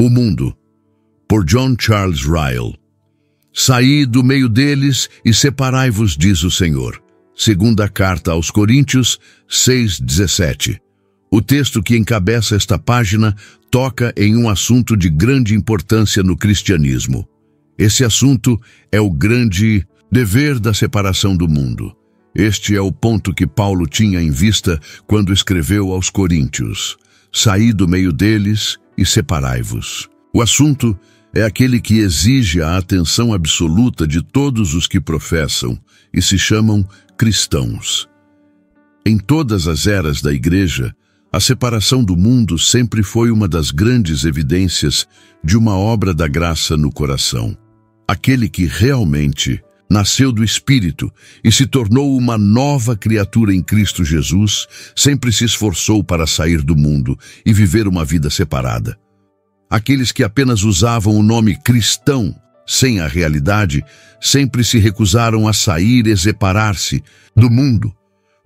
O mundo, por John Charles Ryle. Saí do meio deles e separai-vos, diz o Senhor. Segunda carta aos Coríntios 6:17. O texto que encabeça esta página toca em um assunto de grande importância no cristianismo. Esse assunto é o grande dever da separação do mundo. Este é o ponto que Paulo tinha em vista quando escreveu aos Coríntios. Saí do meio deles e separai-vos. O assunto é aquele que exige a atenção absoluta de todos os que professam e se chamam cristãos. Em todas as eras da Igreja, a separação do mundo sempre foi uma das grandes evidências de uma obra da graça no coração. Aquele que realmente nasceu do Espírito e se tornou uma nova criatura em Cristo Jesus, sempre se esforçou para sair do mundo e viver uma vida separada. Aqueles que apenas usavam o nome cristão, sem a realidade, sempre se recusaram a sair e separar-se do mundo.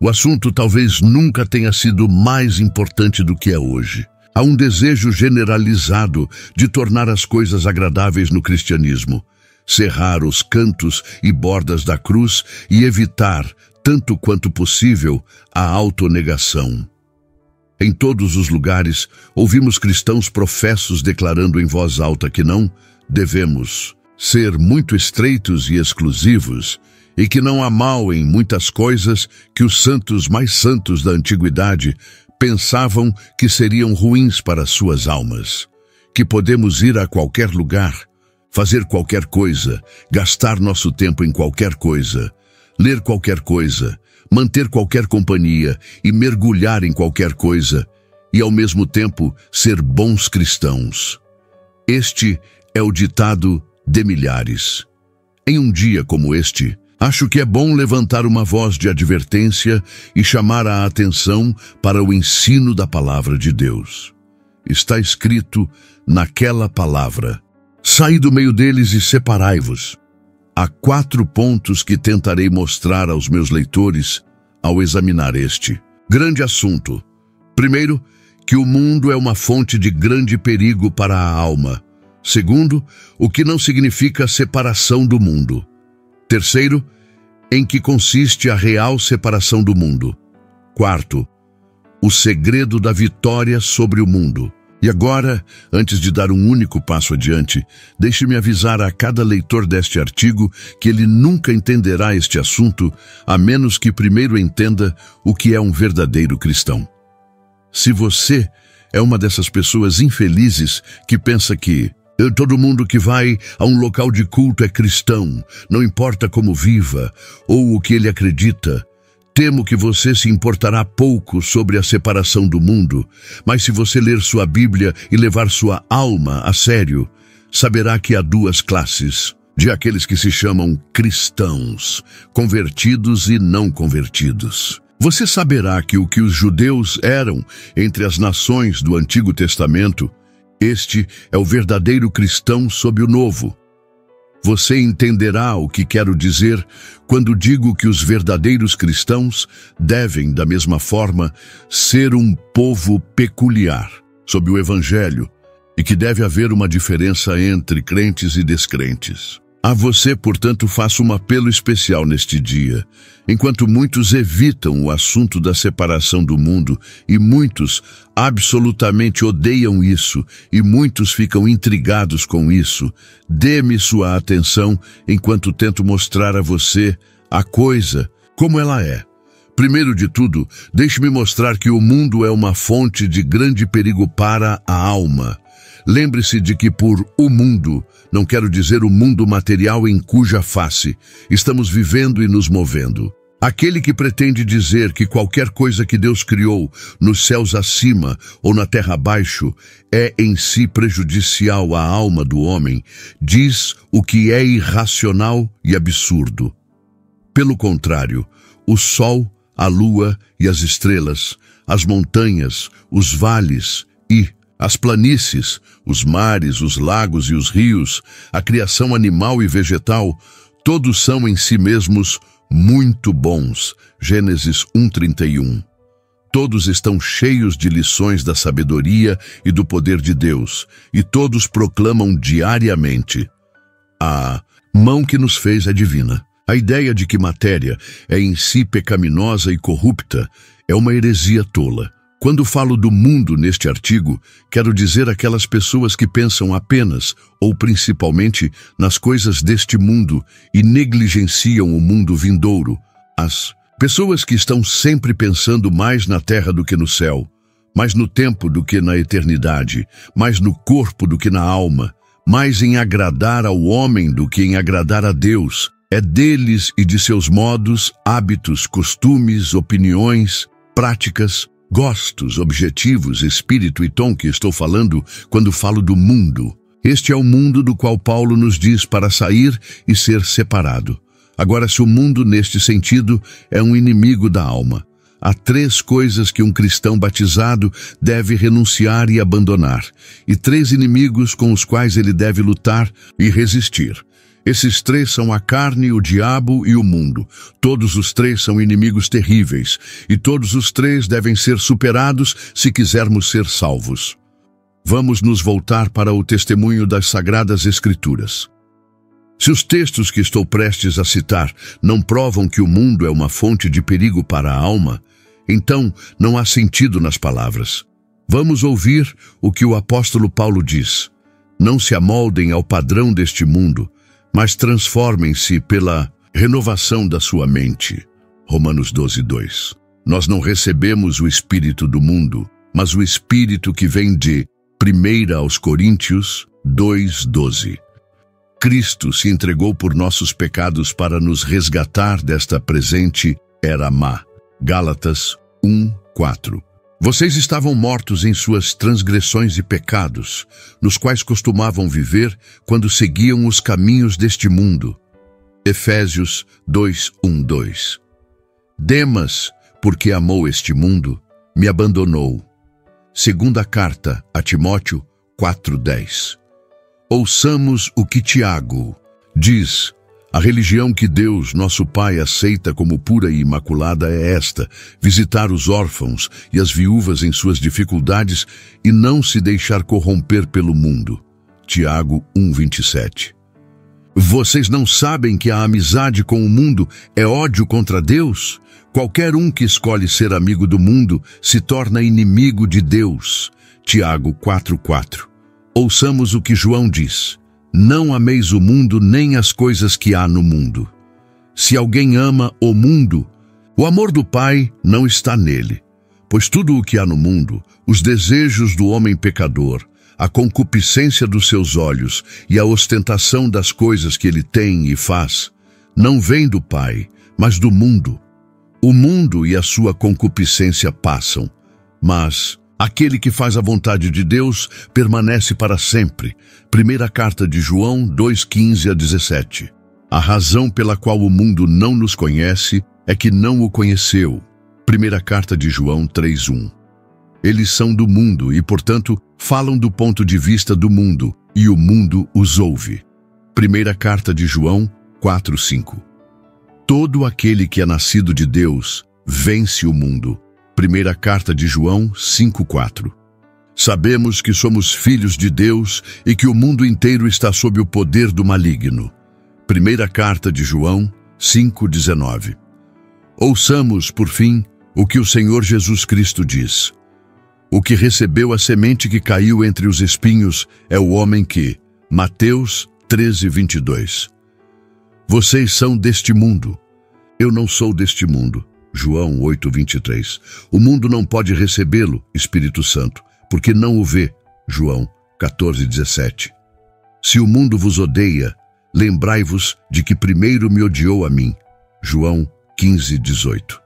O assunto talvez nunca tenha sido mais importante do que é hoje. Há um desejo generalizado de tornar as coisas agradáveis no cristianismo, cerrar os cantos e bordas da cruz e evitar, tanto quanto possível, a autonegação. Em todos os lugares, ouvimos cristãos professos declarando em voz alta que não devemos ser muito estreitos e exclusivos e que não há mal em muitas coisas que os santos mais santos da antiguidade pensavam que seriam ruins para suas almas, que podemos ir a qualquer lugar, fazer qualquer coisa, gastar nosso tempo em qualquer coisa, ler qualquer coisa, manter qualquer companhia e mergulhar em qualquer coisa, e ao mesmo tempo ser bons cristãos. Este é o ditado de milhares. Em um dia como este, acho que é bom levantar uma voz de advertência e chamar a atenção para o ensino da palavra de Deus. Está escrito naquela palavra: saí do meio deles e separai-vos. Há 4 pontos que tentarei mostrar aos meus leitores ao examinar este grande assunto. Primeiro, que o mundo é uma fonte de grande perigo para a alma. Segundo, o que não significa separação do mundo. Terceiro, em que consiste a real separação do mundo. Quarto, o segredo da vitória sobre o mundo. E agora, antes de dar um único passo adiante, deixe-me avisar a cada leitor deste artigo que ele nunca entenderá este assunto, a menos que primeiro entenda o que é um verdadeiro cristão. Se você é uma dessas pessoas infelizes que pensa que todo mundo que vai a um local de culto é cristão, não importa como viva ou o que ele acredita, temo que você se importará pouco sobre a separação do mundo, mas se você ler sua Bíblia e levar sua alma a sério, saberá que há 2 classes de aqueles que se chamam cristãos, convertidos e não convertidos. Você saberá que o que os judeus eram entre as nações do Antigo Testamento, este é o verdadeiro cristão sob o Novo. Você entenderá o que quero dizer quando digo que os verdadeiros cristãos devem, da mesma forma, ser um povo peculiar, sob o Evangelho, e que deve haver uma diferença entre crentes e descrentes. A você, portanto, faço um apelo especial neste dia. Enquanto muitos evitam o assunto da separação do mundo, e muitos absolutamente odeiam isso, e muitos ficam intrigados com isso, dê-me sua atenção enquanto tento mostrar a você a coisa como ela é. Primeiro de tudo, deixe-me mostrar que o mundo é uma fonte de grande perigo para a alma. Lembre-se de que por o mundo, não quero dizer o mundo material em cuja face estamos vivendo e nos movendo. Aquele que pretende dizer que qualquer coisa que Deus criou nos céus acima ou na terra abaixo é em si prejudicial à alma do homem, diz o que é irracional e absurdo. Pelo contrário, o sol, a lua e as estrelas, as montanhas, os vales e as planícies, os mares, os lagos e os rios, a criação animal e vegetal, todos são em si mesmos muito bons. Gênesis 1:31. Todos estão cheios de lições da sabedoria e do poder de Deus, e todos proclamam diariamente: a mão que nos fez é divina. A ideia de que matéria é em si pecaminosa e corrupta é uma heresia tola. Quando falo do mundo neste artigo, quero dizer aquelas pessoas que pensam apenas, ou principalmente, nas coisas deste mundo e negligenciam o mundo vindouro. As pessoas que estão sempre pensando mais na terra do que no céu, mais no tempo do que na eternidade, mais no corpo do que na alma, mais em agradar ao homem do que em agradar a Deus. É deles e de seus modos, hábitos, costumes, opiniões, práticas, gostos, objetivos, espírito e tom que estou falando quando falo do mundo. Este é o mundo do qual Paulo nos diz para sair e ser separado. Agora, se o mundo neste sentido é um inimigo da alma, há 3 coisas que um cristão batizado deve renunciar e abandonar, e 3 inimigos com os quais ele deve lutar e resistir. Esses 3 são a carne, o diabo e o mundo. Todos os 3 são inimigos terríveis, e todos os 3 devem ser superados se quisermos ser salvos. Vamos nos voltar para o testemunho das Sagradas Escrituras. Se os textos que estou prestes a citar não provam que o mundo é uma fonte de perigo para a alma, então não há sentido nas palavras. Vamos ouvir o que o apóstolo Paulo diz: não se amoldem ao padrão deste mundo, mas transformem-se pela renovação da sua mente. Romanos 12:2. Nós não recebemos o espírito do mundo, mas o espírito que vem de 1 aos Coríntios 2:12. Cristo se entregou por nossos pecados para nos resgatar desta presente era má. Gálatas 1:4. Vocês estavam mortos em suas transgressões e pecados, nos quais costumavam viver quando seguiam os caminhos deste mundo. Efésios 2:1-2. Demas, porque amou este mundo, me abandonou. Segunda carta a Timóteo 4:10. Ouçamos o que Tiago diz: a religião que Deus, nosso Pai, aceita como pura e imaculada é esta: visitar os órfãos e as viúvas em suas dificuldades e não se deixar corromper pelo mundo. Tiago 1:27. Vocês não sabem que a amizade com o mundo é ódio contra Deus? Qualquer um que escolhe ser amigo do mundo se torna inimigo de Deus. Tiago 4:4. Ouçamos o que João diz: não ameis o mundo nem as coisas que há no mundo. Se alguém ama o mundo, o amor do Pai não está nele. Pois tudo o que há no mundo, os desejos do homem pecador, a concupiscência dos seus olhos e a ostentação das coisas que ele tem e faz, não vem do Pai, mas do mundo. O mundo e a sua concupiscência passam, mas aquele que faz a vontade de Deus permanece para sempre. Primeira carta de João 2:15-17. A razão pela qual o mundo não nos conhece é que não o conheceu. Primeira carta de João 3:1. Eles são do mundo e, portanto, falam do ponto de vista do mundo, e o mundo os ouve. Primeira carta de João 4:5. Todo aquele que é nascido de Deus vence o mundo. Primeira carta de João 5:4. Sabemos que somos filhos de Deus e que o mundo inteiro está sob o poder do maligno. Primeira carta de João 5:19. Ouçamos, por fim, o que o Senhor Jesus Cristo diz: o que recebeu a semente que caiu entre os espinhos é o homem que, Mateus 13:22. Vocês são deste mundo. Eu não sou deste mundo. João 8:23. O mundo não pode recebê-lo, Espírito Santo, porque não o vê. João 14:17. Se o mundo vos odeia, lembrai-vos de que primeiro me odiou a mim. João 15:18.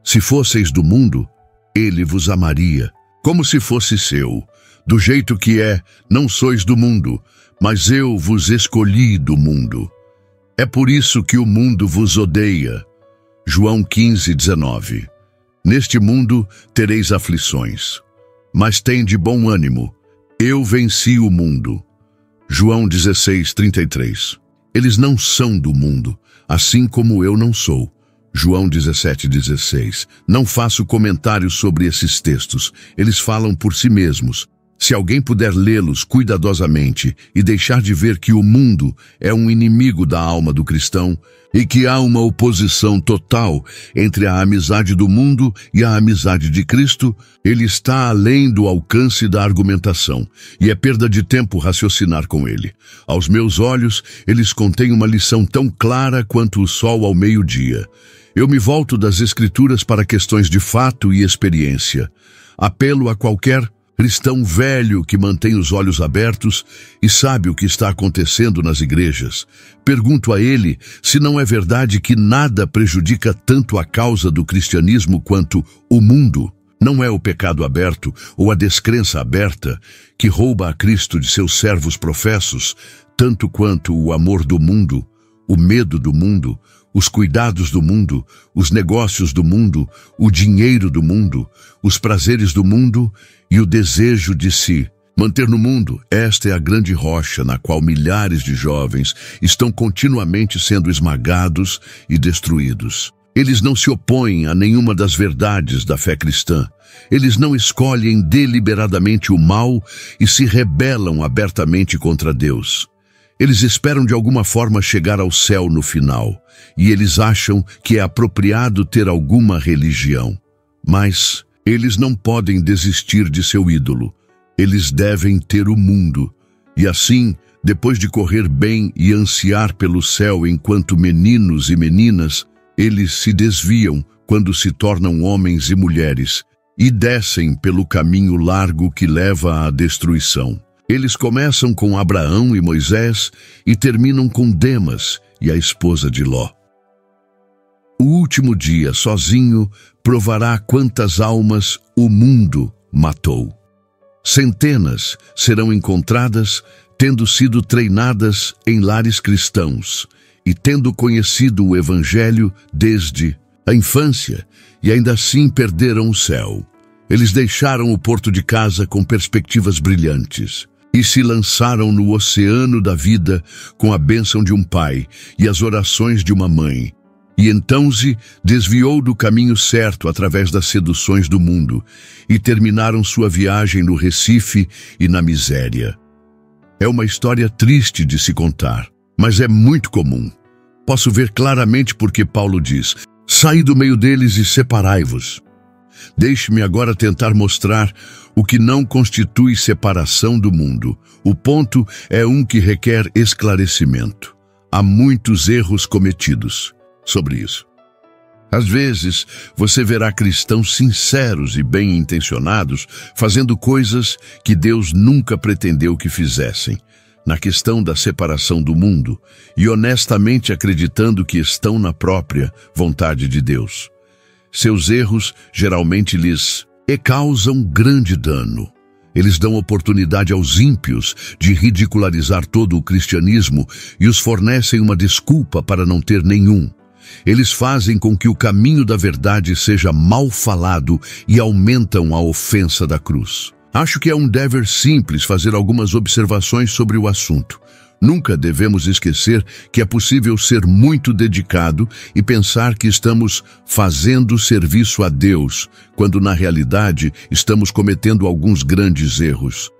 Se fosseis do mundo, ele vos amaria, como se fosse seu. Do jeito que é, não sois do mundo, mas eu vos escolhi do mundo. É por isso que o mundo vos odeia. João 15:19. Neste mundo tereis aflições, mas tende bom ânimo. Eu venci o mundo. João 16:33. Eles não são do mundo, assim como eu não sou. João 17,16. Não faço comentários sobre esses textos, eles falam por si mesmos. Se alguém puder lê-los cuidadosamente e deixar de ver que o mundo é um inimigo da alma do cristão e que há uma oposição total entre a amizade do mundo e a amizade de Cristo, ele está além do alcance da argumentação e é perda de tempo raciocinar com ele. Aos meus olhos, eles contêm uma lição tão clara quanto o sol ao meio-dia. Eu me volto das Escrituras para questões de fato e experiência. Apelo a qualquer cristão velho que mantém os olhos abertos e sabe o que está acontecendo nas igrejas. Pergunto a ele se não é verdade que nada prejudica tanto a causa do cristianismo quanto o mundo. Não é o pecado aberto ou a descrença aberta que rouba a Cristo de seus servos professos, tanto quanto o amor do mundo, o medo do mundo, os cuidados do mundo, os negócios do mundo, o dinheiro do mundo, os prazeres do mundo e o desejo de si. Manter no mundo, esta é a grande rocha na qual milhares de jovens estão continuamente sendo esmagados e destruídos. Eles não se opõem a nenhuma das verdades da fé cristã. Eles não escolhem deliberadamente o mal e se rebelam abertamente contra Deus. Eles esperam de alguma forma chegar ao céu no final, e eles acham que é apropriado ter alguma religião. Mas eles não podem desistir de seu ídolo. Eles devem ter o mundo. E assim, depois de correr bem e ansiar pelo céu enquanto meninos e meninas, eles se desviam quando se tornam homens e mulheres e descem pelo caminho largo que leva à destruição. Eles começam com Abraão e Moisés e terminam com Demas e a esposa de Ló. O último dia, sozinho, provará quantas almas o mundo matou. Centenas serão encontradas tendo sido treinadas em lares cristãos e tendo conhecido o Evangelho desde a infância e ainda assim perderam o céu. Eles deixaram o porto de casa com perspectivas brilhantes e se lançaram no oceano da vida com a bênção de um pai e as orações de uma mãe. E então se desviou do caminho certo através das seduções do mundo e terminaram sua viagem no Recife e na miséria. É uma história triste de se contar, mas é muito comum. Posso ver claramente porque Paulo diz: saí do meio deles e separai-vos. Deixe-me agora tentar mostrar o que não constitui separação do mundo. O ponto é um que requer esclarecimento. Há muitos erros cometidos sobre isso. Às vezes, você verá cristãos sinceros e bem-intencionados fazendo coisas que Deus nunca pretendeu que fizessem, na questão da separação do mundo, e honestamente acreditando que estão na própria vontade de Deus. Seus erros geralmente lhes causam grande dano. Eles dão oportunidade aos ímpios de ridicularizar todo o cristianismo e os fornecem uma desculpa para não ter nenhum. Eles fazem com que o caminho da verdade seja mal falado e aumentam a ofensa da cruz. Acho que é um dever simples fazer algumas observações sobre o assunto. Nunca devemos esquecer que é possível ser muito dedicado e pensar que estamos fazendo serviço a Deus, quando na realidade estamos cometendo alguns grandes erros.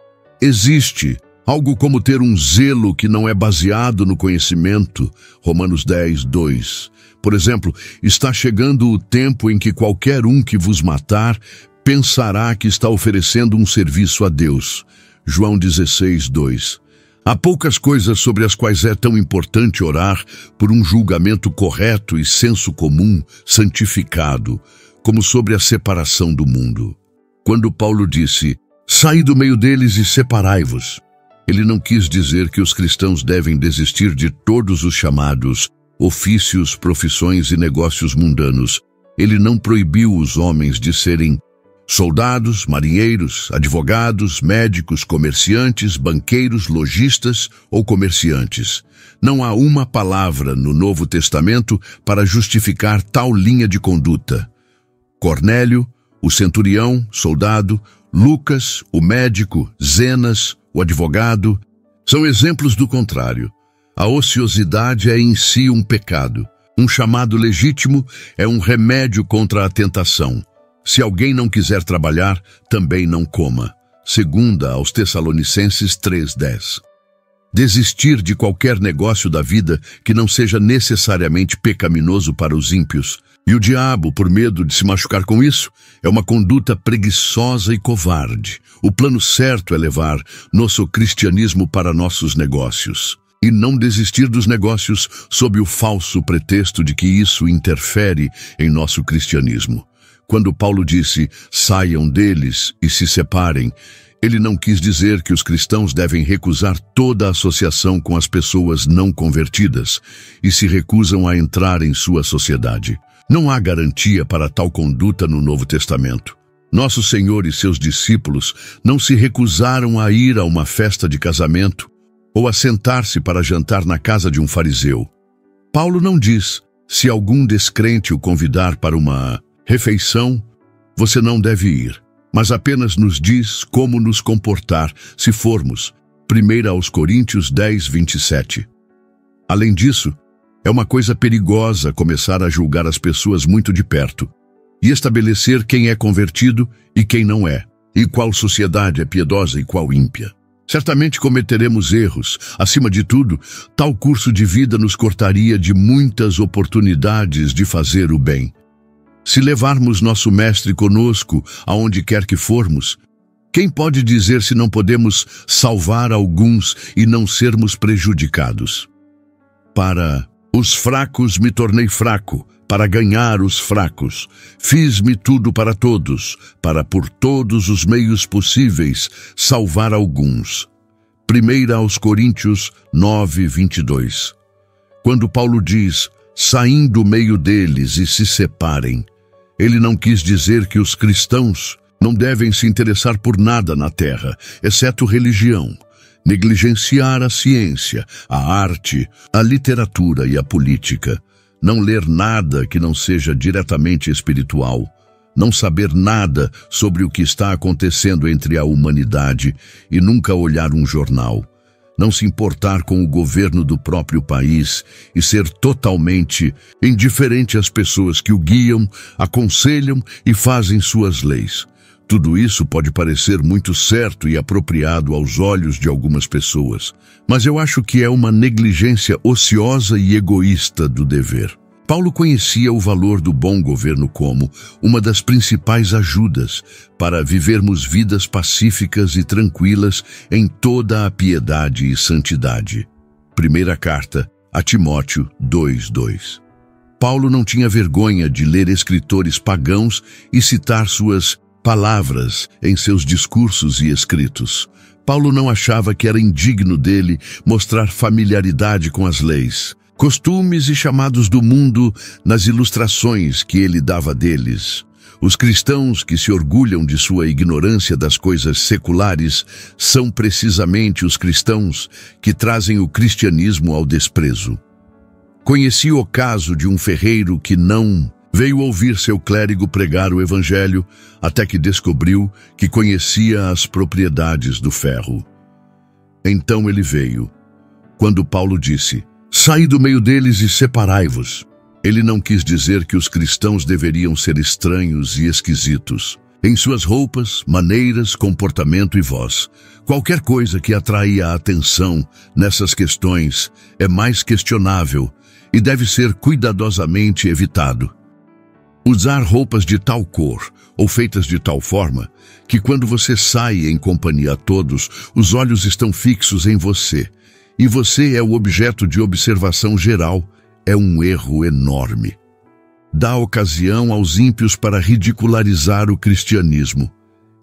Existe algo como ter um zelo que não é baseado no conhecimento. Romanos 10, 2. Por exemplo, está chegando o tempo em que qualquer um que vos matar pensará que está oferecendo um serviço a Deus. João 16, 2. Há poucas coisas sobre as quais é tão importante orar por um julgamento correto e senso comum santificado, como sobre a separação do mundo. Quando Paulo disse, saí do meio deles e separai-vos, ele não quis dizer que os cristãos devem desistir de todos os chamados ofícios, profissões e negócios mundanos. Ele não proibiu os homens de serem soldados, marinheiros, advogados, médicos, comerciantes, banqueiros, lojistas ou comerciantes. Não há uma palavra no Novo Testamento para justificar tal linha de conduta. Cornélio, o centurião, soldado, Lucas, o médico, Zenas, o advogado, são exemplos do contrário. A ociosidade é em si um pecado. Um chamado legítimo é um remédio contra a tentação. Se alguém não quiser trabalhar, também não coma. 2 aos Tessalonicenses 3:10. Desistir de qualquer negócio da vida que não seja necessariamente pecaminoso para os ímpios. E o diabo, por medo de se machucar com isso, é uma conduta preguiçosa e covarde. O plano certo é levar nosso cristianismo para nossos negócios. E não desistir dos negócios sob o falso pretexto de que isso interfere em nosso cristianismo. Quando Paulo disse, saiam deles e se separem, ele não quis dizer que os cristãos devem recusar toda associação com as pessoas não convertidas e se recusam a entrar em sua sociedade. Não há garantia para tal conduta no Novo Testamento. Nosso Senhor e seus discípulos não se recusaram a ir a uma festa de casamento ou a sentar-se para jantar na casa de um fariseu. Paulo não diz, se algum descrente o convidar para uma refeição, você não deve ir, mas apenas nos diz como nos comportar se formos. 1 aos Coríntios 10:27. Além disso, é uma coisa perigosa começar a julgar as pessoas muito de perto e estabelecer quem é convertido e quem não é, e qual sociedade é piedosa e qual ímpia. Certamente cometeremos erros. Acima de tudo, tal curso de vida nos cortaria de muitas oportunidades de fazer o bem. Se levarmos nosso mestre conosco, aonde quer que formos, quem pode dizer se não podemos salvar alguns e não sermos prejudicados? Para os fracos me tornei fraco, para ganhar os fracos. Fiz-me tudo para todos, para por todos os meios possíveis salvar alguns. 1 aos Coríntios 9:22. Quando Paulo diz, saem do meio deles e se separem, ele não quis dizer que os cristãos não devem se interessar por nada na terra, exceto religião, negligenciar a ciência, a arte, a literatura e a política, não ler nada que não seja diretamente espiritual, não saber nada sobre o que está acontecendo entre a humanidade e nunca olhar um jornal, não se importar com o governo do próprio país e ser totalmente indiferente às pessoas que o guiam, aconselham e fazem suas leis. Tudo isso pode parecer muito certo e apropriado aos olhos de algumas pessoas, mas eu acho que é uma negligência ociosa e egoísta do dever. Paulo conhecia o valor do bom governo como uma das principais ajudas para vivermos vidas pacíficas e tranquilas em toda a piedade e santidade. Primeira carta a Timóteo 2:2. Paulo não tinha vergonha de ler escritores pagãos e citar suas palavras em seus discursos e escritos. Paulo não achava que era indigno dele mostrar familiaridade com as leis, costumes e chamados do mundo nas ilustrações que ele dava deles. Os cristãos que se orgulham de sua ignorância das coisas seculares são precisamente os cristãos que trazem o cristianismo ao desprezo. Conheci o caso de um ferreiro que não veio ouvir seu clérigo pregar o evangelho até que descobriu que conhecia as propriedades do ferro. Então ele veio. Quando Paulo disse, saí do meio deles e separai-vos, ele não quis dizer que os cristãos deveriam ser estranhos e esquisitos em suas roupas, maneiras, comportamento e voz. Qualquer coisa que atraia a atenção nessas questões é mais questionável e deve ser cuidadosamente evitado. Usar roupas de tal cor ou feitas de tal forma que quando você sai em companhia a todos, os olhos estão fixos em você e você é o objeto de observação geral, é um erro enorme. Dá ocasião aos ímpios para ridicularizar o cristianismo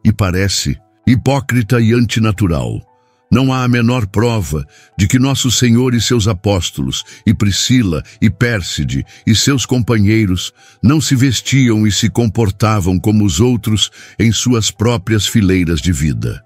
e parece hipócrita e antinatural. Não há a menor prova de que nosso Senhor e seus apóstolos, e Priscila, e Pérside, e seus companheiros, não se vestiam e se comportavam como os outros em suas próprias fileiras de vida.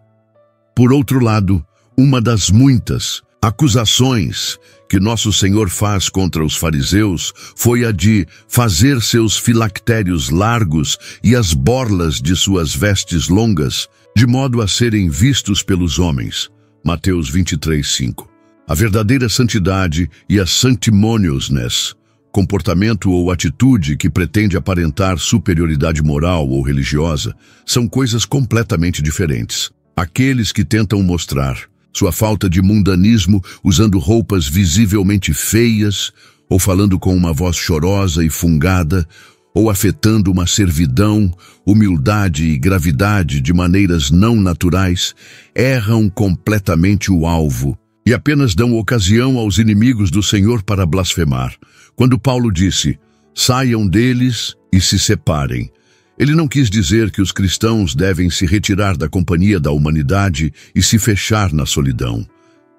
Por outro lado, uma das muitas acusações que nosso Senhor faz contra os fariseus foi a de fazer seus filactérios largos e as borlas de suas vestes longas, de modo a serem vistos pelos homens. Mateus 23:5. A verdadeira santidade e a sanctimoniosness comportamento ou atitude que pretende aparentar superioridade moral ou religiosa são coisas completamente diferentes. Aqueles que tentam mostrar sua falta de mundanismo usando roupas visivelmente feias, ou falando com uma voz chorosa e fungada, ou afetando uma servidão, humildade e gravidade de maneiras não naturais, erram completamente o alvo e apenas dão ocasião aos inimigos do Senhor para blasfemar. Quando Paulo disse, saiam deles e se separem, ele não quis dizer que os cristãos devem se retirar da companhia da humanidade e se fechar na solidão.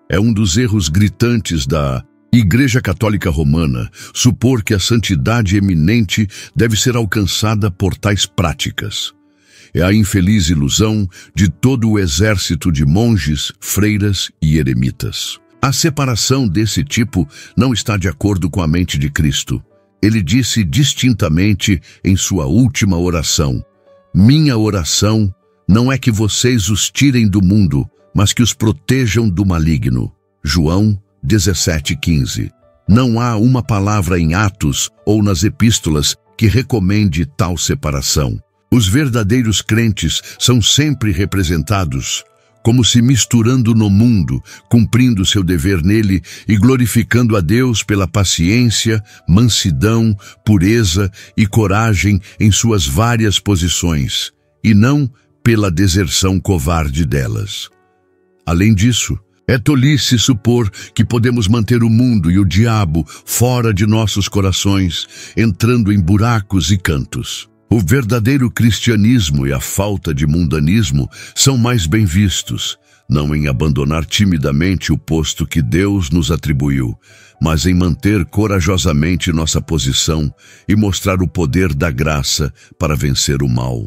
É um dos erros gritantes da Igreja Católica Romana supor que a santidade eminente deve ser alcançada por tais práticas. É a infeliz ilusão de todo o exército de monges, freiras e eremitas. A separação desse tipo não está de acordo com a mente de Cristo. Ele disse distintamente em sua última oração, minha oração não é que vocês os tirem do mundo, mas que os protejam do maligno. João 17:15. Não há uma palavra em Atos ou nas epístolas que recomende tal separação. Os verdadeiros crentes são sempre representados como se misturando no mundo, cumprindo seu dever nele e glorificando a Deus pela paciência, mansidão, pureza e coragem em suas várias posições, e não pela deserção covarde delas. Além disso, é tolice supor que podemos manter o mundo e o diabo fora de nossos corações, entrando em buracos e cantos. O verdadeiro cristianismo e a falta de mundanismo são mais bem vistos, não em abandonar timidamente o posto que Deus nos atribuiu, mas em manter corajosamente nossa posição e mostrar o poder da graça para vencer o mal.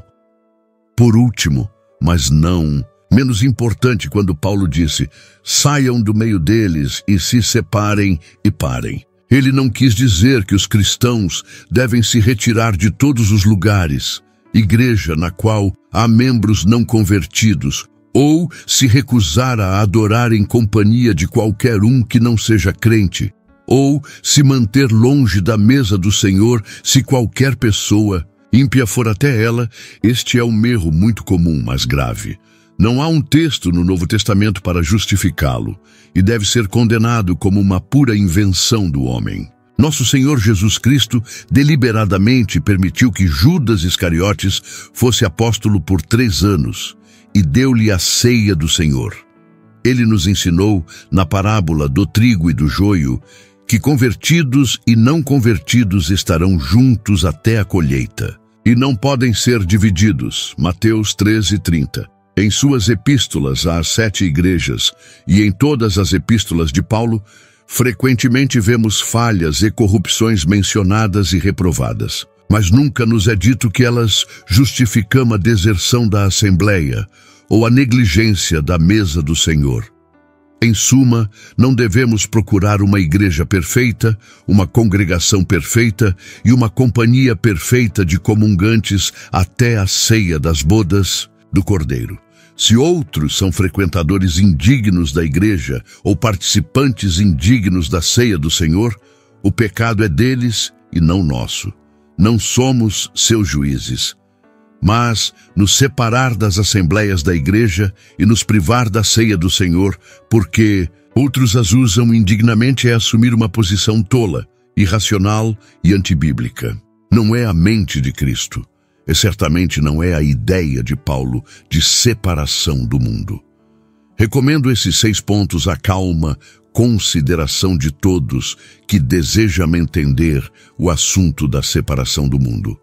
Por último, mas não menos importante, quando Paulo disse, saiam do meio deles e se separem e parem. Ele não quis dizer que os cristãos devem se retirar de todos os lugares, igreja na qual há membros não convertidos, ou se recusar a adorar em companhia de qualquer um que não seja crente, ou se manter longe da mesa do Senhor se qualquer pessoa, ímpia for até ela, este é um erro muito comum, mas grave. Não há um texto no Novo Testamento para justificá-lo, e deve ser condenado como uma pura invenção do homem. Nosso Senhor Jesus Cristo deliberadamente permitiu que Judas Iscariotes fosse apóstolo por 3 anos, e deu-lhe a ceia do Senhor. Ele nos ensinou, na parábola do trigo e do joio, que convertidos e não convertidos estarão juntos até a colheita, e não podem ser divididos. Mateus 13:30. Em suas epístolas às 7 igrejas e em todas as epístolas de Paulo, frequentemente vemos falhas e corrupções mencionadas e reprovadas. Mas nunca nos é dito que elas justificam a deserção da Assembleia ou a negligência da mesa do Senhor. Em suma, não devemos procurar uma igreja perfeita, uma congregação perfeita e uma companhia perfeita de comungantes até a ceia das bodas do Cordeiro. Se outros são frequentadores indignos da igreja ou participantes indignos da ceia do Senhor, o pecado é deles e não nosso. Não somos seus juízes. Mas nos separar das assembleias da igreja e nos privar da ceia do Senhor, porque outros as usam indignamente, é assumir uma posição tola, irracional e antibíblica. Não é a mente de Cristo. E certamente não é a ideia de Paulo de separação do mundo. Recomendo esses 6 pontos à calma consideração de todos que desejam entender o assunto da separação do mundo.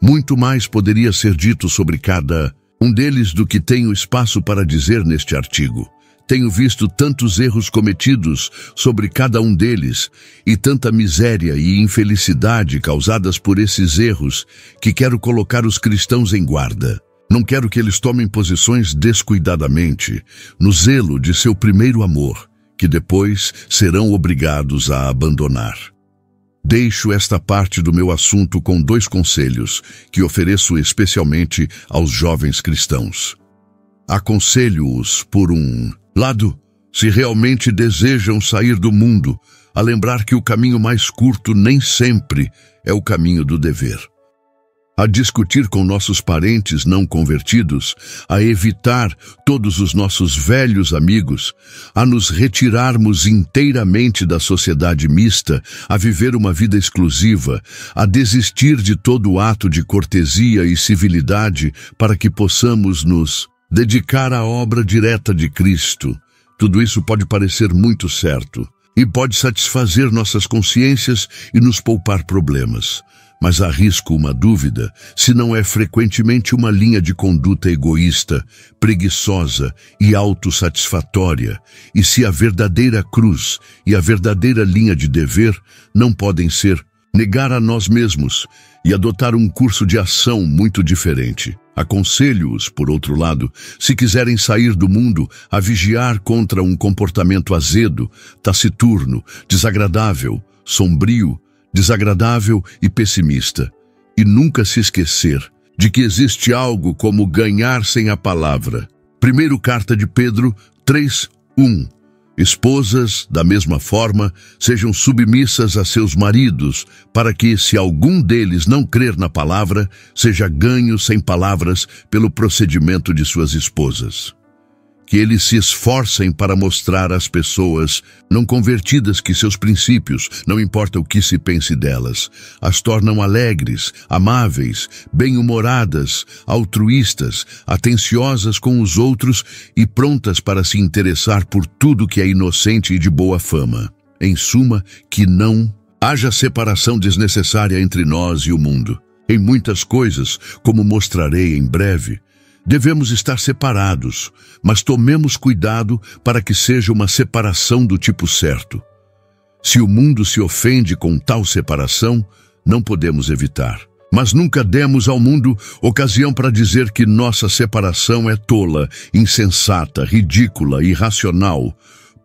Muito mais poderia ser dito sobre cada um deles do que tenho espaço para dizer neste artigo. Tenho visto tantos erros cometidos sobre cada um deles e tanta miséria e infelicidade causadas por esses erros que quero colocar os cristãos em guarda. Não quero que eles tomem posições descuidadamente, no zelo de seu primeiro amor, que depois serão obrigados a abandonar. Deixo esta parte do meu assunto com 2 conselhos que ofereço especialmente aos jovens cristãos. Aconselho-os, por um lado, se realmente desejam sair do mundo, a lembrar que o caminho mais curto nem sempre é o caminho do dever. A discutir com nossos parentes não convertidos, a evitar todos os nossos velhos amigos, a nos retirarmos inteiramente da sociedade mista, a viver uma vida exclusiva, a desistir de todo ato de cortesia e civilidade para que possamos nos dedicar à obra direta de Cristo. Tudo isso pode parecer muito certo e pode satisfazer nossas consciências e nos poupar problemas. Mas arrisco uma dúvida se não é frequentemente uma linha de conduta egoísta, preguiçosa e autossatisfatória, e se a verdadeira cruz e a verdadeira linha de dever não podem ser negar a nós mesmos e adotar um curso de ação muito diferente. Aconselho-os, por outro lado, se quiserem sair do mundo, a vigiar contra um comportamento azedo, taciturno, desagradável, sombrio, desagradável e pessimista, e nunca se esquecer de que existe algo como ganhar sem a palavra. Primeira carta de Pedro 3:1. Esposas, da mesma forma, sejam submissas a seus maridos, para que, se algum deles não crer na palavra, seja ganho sem palavras pelo procedimento de suas esposas. Que eles se esforcem para mostrar às pessoas não convertidas que seus princípios, não importa o que se pense delas, as tornam alegres, amáveis, bem-humoradas, altruístas, atenciosas com os outros e prontas para se interessar por tudo que é inocente e de boa fama. Em suma, que não haja separação desnecessária entre nós e o mundo. Em muitas coisas, como mostrarei em breve, devemos estar separados, mas tomemos cuidado para que seja uma separação do tipo certo. Se o mundo se ofende com tal separação, não podemos evitar. Mas nunca demos ao mundo ocasião para dizer que nossa separação é tola, insensata, ridícula, irracional,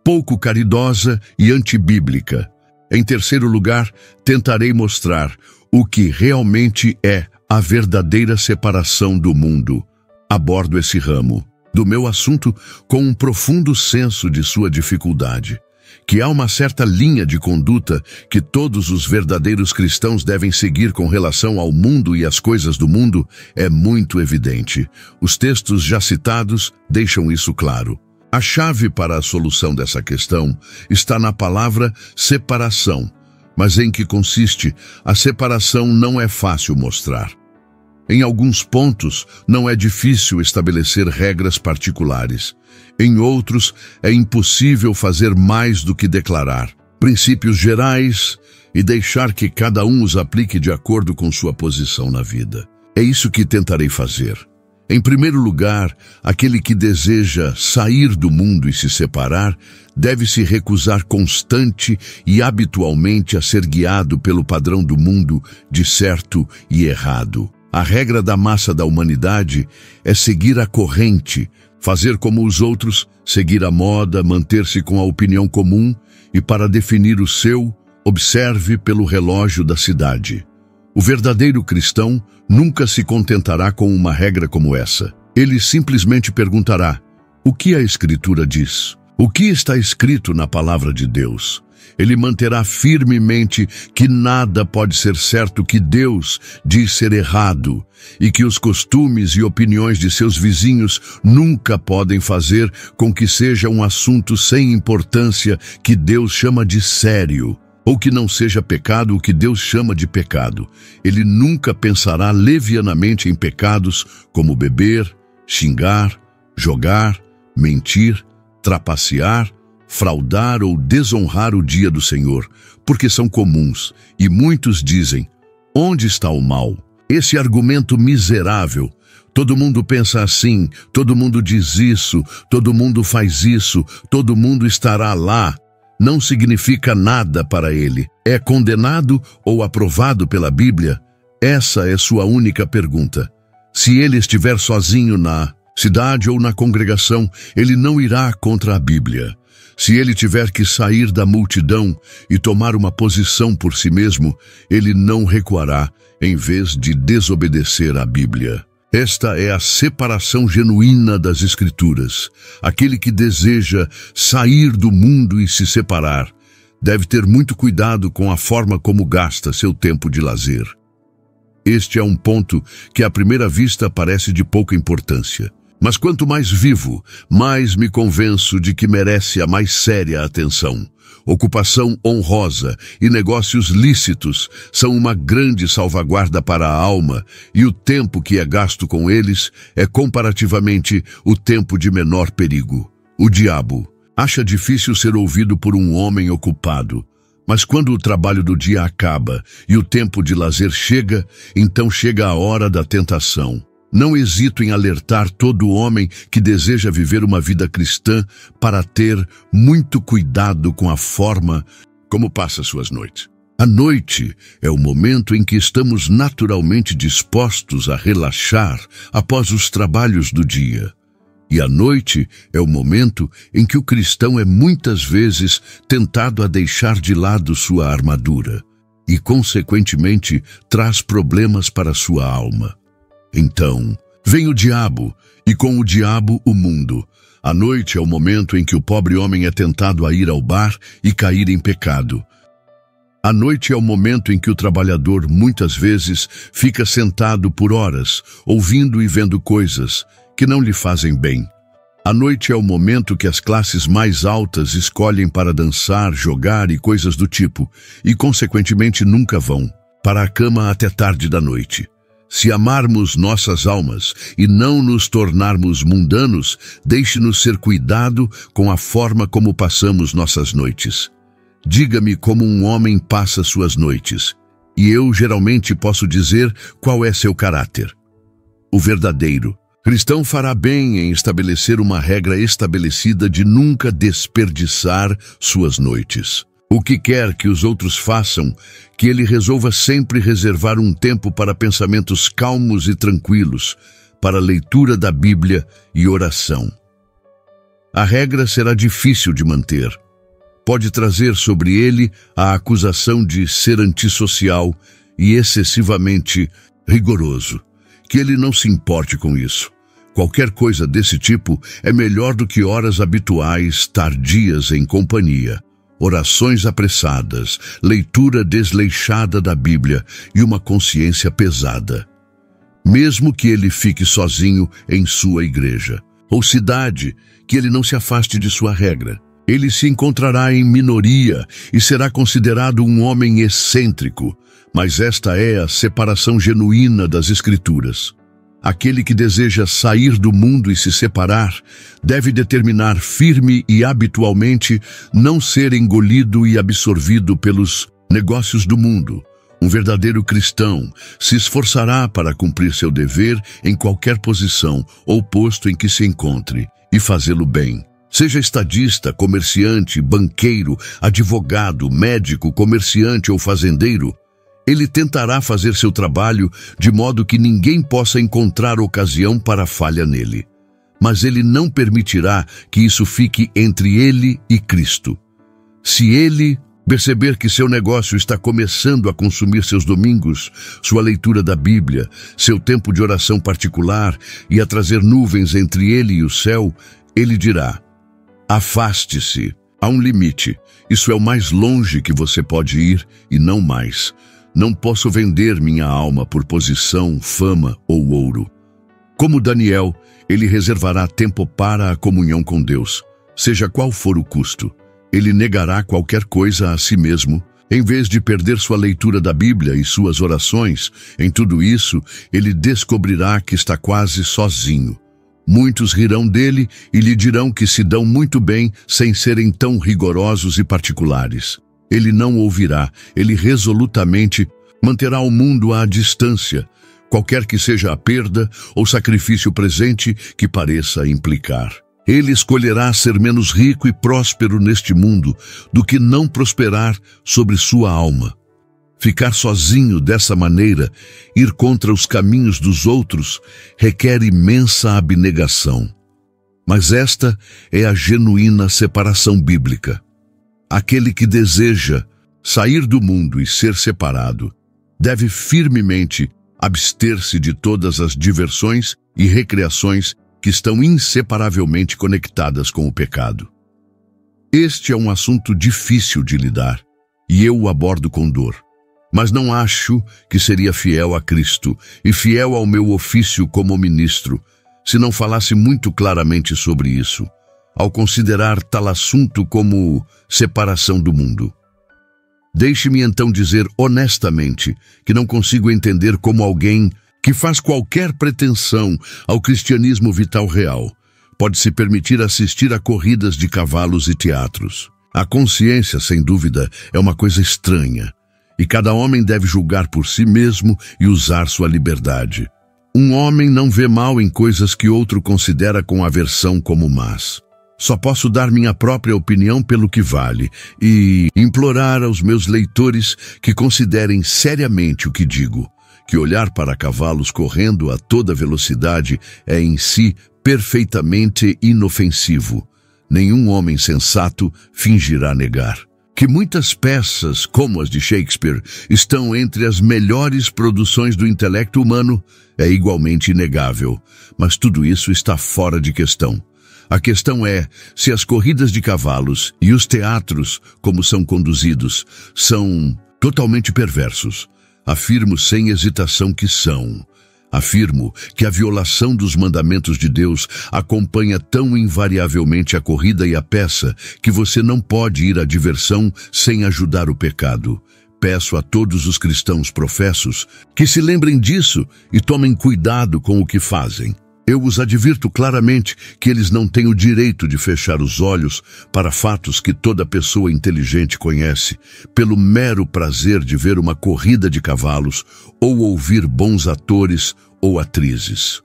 pouco caridosa e antibíblica. Em terceiro lugar, tentarei mostrar o que realmente é a verdadeira separação do mundo. Abordo esse ramo do meu assunto com um profundo senso de sua dificuldade, que há uma certa linha de conduta que todos os verdadeiros cristãos devem seguir com relação ao mundo e às coisas do mundo é muito evidente. Os textos já citados deixam isso claro. A chave para a solução dessa questão está na palavra separação, mas em que consiste a separação não é fácil mostrar. Em alguns pontos, não é difícil estabelecer regras particulares. Em outros, é impossível fazer mais do que declarar princípios gerais e deixar que cada um os aplique de acordo com sua posição na vida. É isso que tentarei fazer. Em primeiro lugar, aquele que deseja sair do mundo e se separar deve se recusar constante e habitualmente a ser guiado pelo padrão do mundo de certo e errado. A regra da massa da humanidade é seguir a corrente, fazer como os outros, seguir a moda, manter-se com a opinião comum e, para definir o seu, observe pelo relógio da cidade. O verdadeiro cristão nunca se contentará com uma regra como essa. Ele simplesmente perguntará: o que a Escritura diz? O que está escrito na palavra de Deus? Ele manterá firmemente que nada pode ser certo que Deus diz ser errado e que os costumes e opiniões de seus vizinhos nunca podem fazer com que seja um assunto sem importância que Deus chama de sério, ou que não seja pecado o que Deus chama de pecado. Ele nunca pensará levianamente em pecados como beber, xingar, jogar, mentir, trapacear, fraudar ou desonrar o dia do Senhor, porque são comuns, e muitos dizem: onde está o mal? Esse argumento miserável. Todo mundo pensa assim, todo mundo diz isso, todo mundo faz isso, todo mundo estará lá. Não significa nada para ele. É condenado ou aprovado pela Bíblia? Essa é sua única pergunta. Se ele estiver sozinho na cidade ou na congregação, ele não irá contra a Bíblia. Se ele tiver que sair da multidão e tomar uma posição por si mesmo, ele não recuará em vez de desobedecer à Bíblia. Esta é a separação genuína das Escrituras. Aquele que deseja sair do mundo e se separar deve ter muito cuidado com a forma como gasta seu tempo de lazer. Este é um ponto que à primeira vista parece de pouca importância. Mas quanto mais vivo, mais me convenço de que merece a mais séria atenção. Ocupação honrosa e negócios lícitos são uma grande salvaguarda para a alma, e o tempo que é gasto com eles é comparativamente o tempo de menor perigo. O diabo acha difícil ser ouvido por um homem ocupado, mas quando o trabalho do dia acaba e o tempo de lazer chega, então chega a hora da tentação. Não hesito em alertar todo homem que deseja viver uma vida cristã para ter muito cuidado com a forma como passa suas noites. A noite é o momento em que estamos naturalmente dispostos a relaxar após os trabalhos do dia. E a noite é o momento em que o cristão é muitas vezes tentado a deixar de lado sua armadura e, consequentemente, traz problemas para sua alma. Então, vem o diabo, e com o diabo o mundo. A noite é o momento em que o pobre homem é tentado a ir ao bar e cair em pecado. A noite é o momento em que o trabalhador, muitas vezes, fica sentado por horas, ouvindo e vendo coisas que não lhe fazem bem. A noite é o momento que as classes mais altas escolhem para dançar, jogar e coisas do tipo, e, consequentemente, nunca vão para a cama até tarde da noite. Se amarmos nossas almas e não nos tornarmos mundanos, deixe-nos ser cuidado com a forma como passamos nossas noites. Diga-me como um homem passa suas noites, e eu geralmente posso dizer qual é seu caráter. O verdadeiro cristão fará bem em estabelecer uma regra estabelecida de nunca desperdiçar suas noites. O que quer que os outros façam, que ele resolva sempre reservar um tempo para pensamentos calmos e tranquilos, para leitura da Bíblia e oração. A regra será difícil de manter. Pode trazer sobre ele a acusação de ser antissocial e excessivamente rigoroso. Que ele não se importe com isso. Qualquer coisa desse tipo é melhor do que horas habituais tardias em companhia. Orações apressadas, leitura desleixada da Bíblia e uma consciência pesada. Mesmo que ele fique sozinho em sua igreja ou cidade, que ele não se afaste de sua regra. Ele se encontrará em minoria e será considerado um homem excêntrico, mas esta é a separação genuína das Escrituras. Aquele que deseja sair do mundo e se separar deve determinar firme e habitualmente não ser engolido e absorvido pelos negócios do mundo. Um verdadeiro cristão se esforçará para cumprir seu dever em qualquer posição ou posto em que se encontre e fazê-lo bem. Seja estadista, comerciante, banqueiro, advogado, médico, comerciante ou fazendeiro, ele tentará fazer seu trabalho de modo que ninguém possa encontrar ocasião para falha nele. Mas ele não permitirá que isso fique entre ele e Cristo. Se ele perceber que seu negócio está começando a consumir seus domingos, sua leitura da Bíblia, seu tempo de oração particular e a trazer nuvens entre ele e o céu, ele dirá: afaste-se, há um limite, isso é o mais longe que você pode ir e não mais. Não posso vender minha alma por posição, fama ou ouro. Como Daniel, ele reservará tempo para a comunhão com Deus, seja qual for o custo. Ele negará qualquer coisa a si mesmo. Em vez de perder sua leitura da Bíblia e suas orações, em tudo isso, ele descobrirá que está quase sozinho. Muitos rirão dele e lhe dirão que se dão muito bem sem serem tão rigorosos e particulares. Ele não ouvirá, ele resolutamente manterá o mundo à distância, qualquer que seja a perda ou sacrifício presente que pareça implicar. Ele escolherá ser menos rico e próspero neste mundo do que não prosperar sobre sua alma. Ficar sozinho dessa maneira, ir contra os caminhos dos outros, requer imensa abnegação. Mas esta é a genuína separação bíblica. Aquele que deseja sair do mundo e ser separado deve firmemente abster-se de todas as diversões e recreações que estão inseparavelmente conectadas com o pecado. Este é um assunto difícil de lidar, e eu o abordo com dor. Mas não acho que seria fiel a Cristo e fiel ao meu ofício como ministro se não falasse muito claramente sobre isso, ao considerar tal assunto como separação do mundo. Deixe-me então dizer honestamente que não consigo entender como alguém que faz qualquer pretensão ao cristianismo vital real pode se permitir assistir a corridas de cavalos e teatros. A consciência, sem dúvida, é uma coisa estranha, e cada homem deve julgar por si mesmo e usar sua liberdade. Um homem não vê mal em coisas que outro considera com aversão como más. Só posso dar minha própria opinião pelo que vale e implorar aos meus leitores que considerem seriamente o que digo, que olhar para cavalos correndo a toda velocidade é em si perfeitamente inofensivo. Nenhum homem sensato fingirá negar. Que muitas peças, como as de Shakespeare, estão entre as melhores produções do intelecto humano é igualmente inegável, mas tudo isso está fora de questão. A questão é se as corridas de cavalos e os teatros, como são conduzidos, são totalmente perversos. Afirmo sem hesitação que são. Afirmo que a violação dos mandamentos de Deus acompanha tão invariavelmente a corrida e a peça que você não pode ir à diversão sem ajudar o pecado. Peço a todos os cristãos professos que se lembrem disso e tomem cuidado com o que fazem. Eu os advirto claramente que eles não têm o direito de fechar os olhos para fatos que toda pessoa inteligente conhece, pelo mero prazer de ver uma corrida de cavalos ou ouvir bons atores ou atrizes.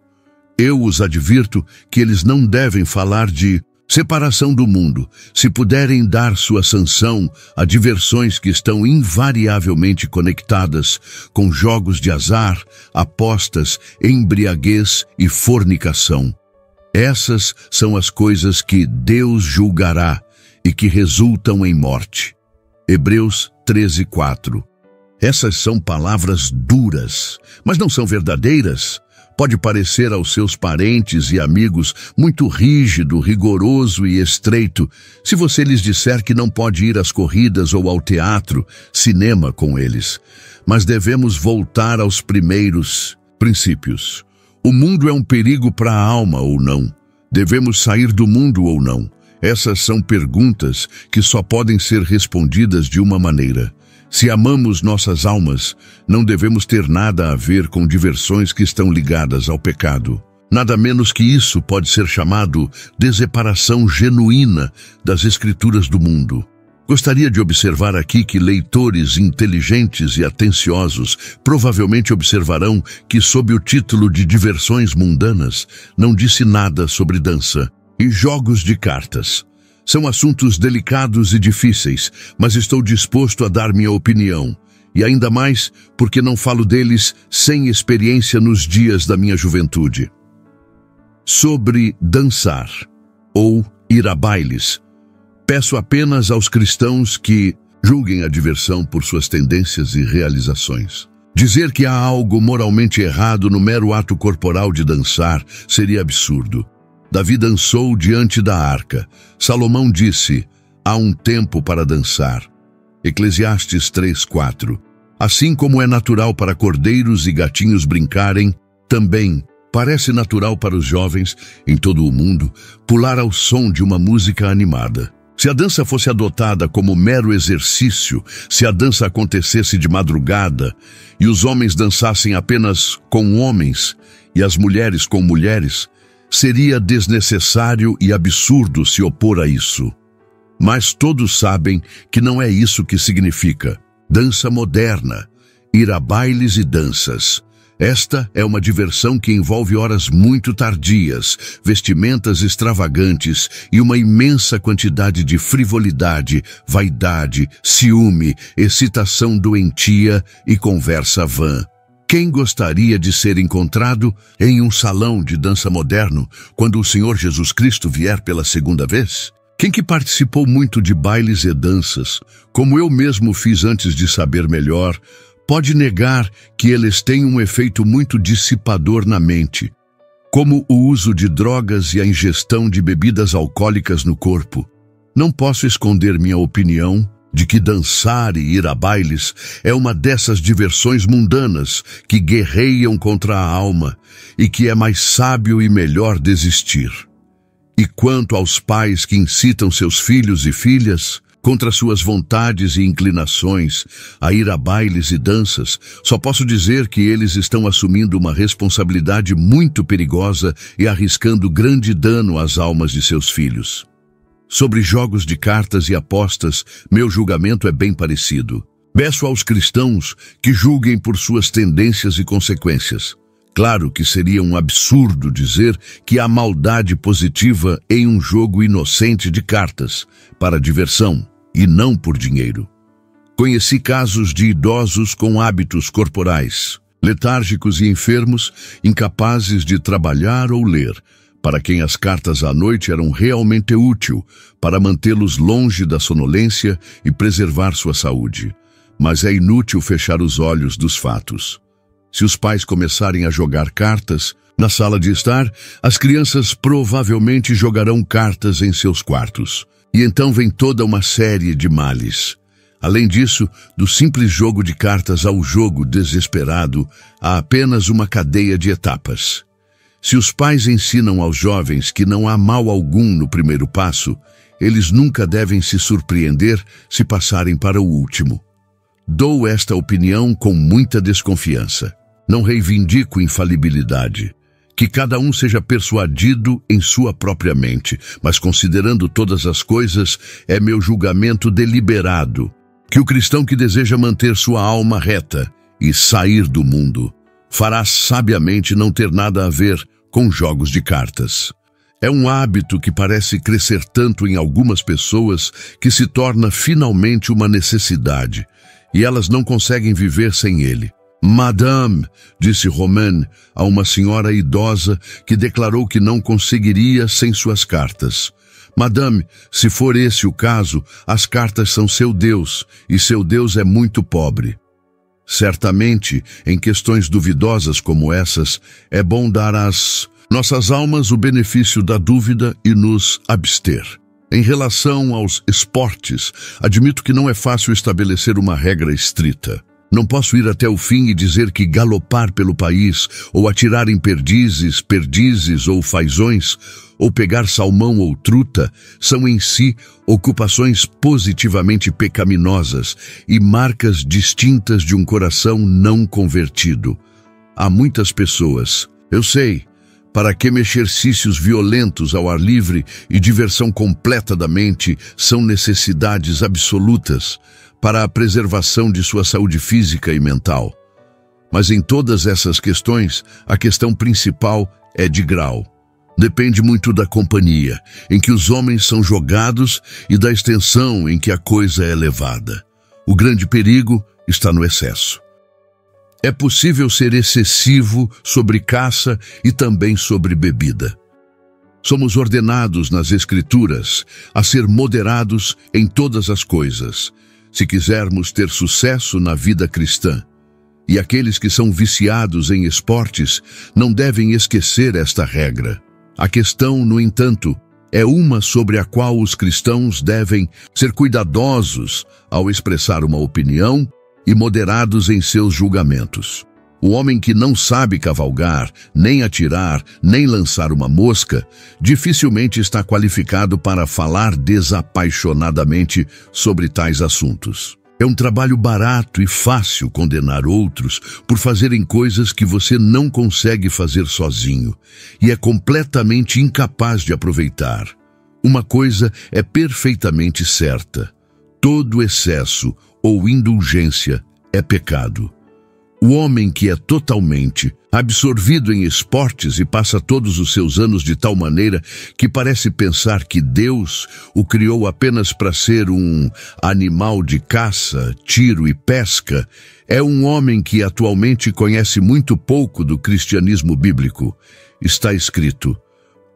Eu os advirto que eles não devem falar de separação do mundo, se puderem dar sua sanção a diversões que estão invariavelmente conectadas com jogos de azar, apostas, embriaguez e fornicação. Essas são as coisas que Deus julgará e que resultam em morte. Hebreus 13:4. Essas são palavras duras, mas não são verdadeiras. Pode parecer aos seus parentes e amigos muito rígido, rigoroso e estreito se você lhes disser que não pode ir às corridas ou ao teatro, cinema com eles. Mas devemos voltar aos primeiros princípios. O mundo é um perigo para a alma ou não? Devemos sair do mundo ou não? Essas são perguntas que só podem ser respondidas de uma maneira. Se amamos nossas almas, não devemos ter nada a ver com diversões que estão ligadas ao pecado. Nada menos que isso pode ser chamado deseparação genuína das Escrituras do mundo. Gostaria de observar aqui que leitores inteligentes e atenciosos provavelmente observarão que, sob o título de diversões mundanas, não disse nada sobre dança e jogos de cartas. São assuntos delicados e difíceis, mas estou disposto a dar minha opinião, e ainda mais porque não falo deles sem experiência nos dias da minha juventude. Sobre dançar, ou ir a bailes, peço apenas aos cristãos que julguem a diversão por suas tendências e realizações. Dizer que há algo moralmente errado no mero ato corporal de dançar seria absurdo. Davi dançou diante da arca. Salomão disse, há um tempo para dançar. Eclesiastes 3:4. Assim como é natural para cordeiros e gatinhos brincarem, também parece natural para os jovens, em todo o mundo, pular ao som de uma música animada. Se a dança fosse adotada como mero exercício, se a dança acontecesse de madrugada e os homens dançassem apenas com homens e as mulheres com mulheres, seria desnecessário e absurdo se opor a isso. Mas todos sabem que não é isso que significa dança moderna, ir a bailes e danças. Esta é uma diversão que envolve horas muito tardias, vestimentas extravagantes e uma imensa quantidade de frivolidade, vaidade, ciúme, excitação doentia e conversa vã. Quem gostaria de ser encontrado em um salão de dança moderno quando o Senhor Jesus Cristo vier pela segunda vez? Quem que participou muito de bailes e danças, como eu mesmo fiz antes de saber melhor, Pode negar que eles têm um efeito muito dissipador na mente, como o uso de drogas e a ingestão de bebidas alcoólicas no corpo. Não posso esconder minha opinião de que dançar e ir a bailes é uma dessas diversões mundanas que guerreiam contra a alma e que é mais sábio e melhor desistir. E quanto aos pais que incitam seus filhos e filhas, contra suas vontades e inclinações, a ir a bailes e danças, só posso dizer que eles estão assumindo uma responsabilidade muito perigosa e arriscando grande dano às almas de seus filhos. Sobre jogos de cartas e apostas, meu julgamento é bem parecido. Peço aos cristãos que julguem por suas tendências e consequências. Claro que seria um absurdo dizer que há maldade positiva em um jogo inocente de cartas, para diversão, e não por dinheiro. Conheci casos de idosos com hábitos corporais, letárgicos e enfermos, incapazes de trabalhar ou ler, para quem as cartas à noite eram realmente úteis para mantê-los longe da sonolência e preservar sua saúde. Mas é inútil fechar os olhos dos fatos. Se os pais começarem a jogar cartas na sala de estar, as crianças provavelmente jogarão cartas em seus quartos. E então vem toda uma série de males. Além disso, do simples jogo de cartas ao jogo desesperado, há apenas uma cadeia de etapas. Se os pais ensinam aos jovens que não há mal algum no primeiro passo, eles nunca devem se surpreender se passarem para o último. Dou esta opinião com muita desconfiança. Não reivindico infalibilidade. Que cada um seja persuadido em sua própria mente, mas considerando todas as coisas, é meu julgamento deliberado que o cristão que deseja manter sua alma reta e sair do mundo fará sabiamente não ter nada a ver com jogos de cartas. É um hábito que parece crescer tanto em algumas pessoas que se torna finalmente uma necessidade, e elas não conseguem viver sem ele. Madame, disse Romain a uma senhora idosa que declarou que não conseguiria sem suas cartas. Madame, se for esse o caso, as cartas são seu Deus, e seu Deus é muito pobre. Certamente, em questões duvidosas como essas, é bom dar às nossas almas o benefício da dúvida e nos abster. Em relação aos esportes, admito que não é fácil estabelecer uma regra estrita. Não posso ir até o fim e dizer que galopar pelo país, ou atirar em perdizes ou fazões, ou pegar salmão ou truta, são em si ocupações positivamente pecaminosas e marcas distintas de um coração não convertido. Há muitas pessoas, eu sei, para quem exercícios violentos ao ar livre e diversão completa da mente são necessidades absolutas para a preservação de sua saúde física e mental. Mas em todas essas questões, a questão principal é de grau. Depende muito da companhia em que os homens são jogados e da extensão em que a coisa é levada. O grande perigo está no excesso. É possível ser excessivo sobre caça e também sobre bebida. Somos ordenados nas Escrituras a ser moderados em todas as coisas, se quisermos ter sucesso na vida cristã. E aqueles que são viciados em esportes não devem esquecer esta regra. A questão, no entanto, é uma sobre a qual os cristãos devem ser cuidadosos ao expressar uma opinião e moderados em seus julgamentos. O homem que não sabe cavalgar, nem atirar, nem lançar uma mosca, dificilmente está qualificado para falar desapaixonadamente sobre tais assuntos. É um trabalho barato e fácil condenar outros por fazerem coisas que você não consegue fazer sozinho e é completamente incapaz de aproveitar. Uma coisa é perfeitamente certa: todo excesso ou indulgência é pecado. O homem que é totalmente absorvido em esportes e passa todos os seus anos de tal maneira que parece pensar que Deus o criou apenas para ser um animal de caça, tiro e pesca, é um homem que atualmente conhece muito pouco do cristianismo bíblico. Está escrito: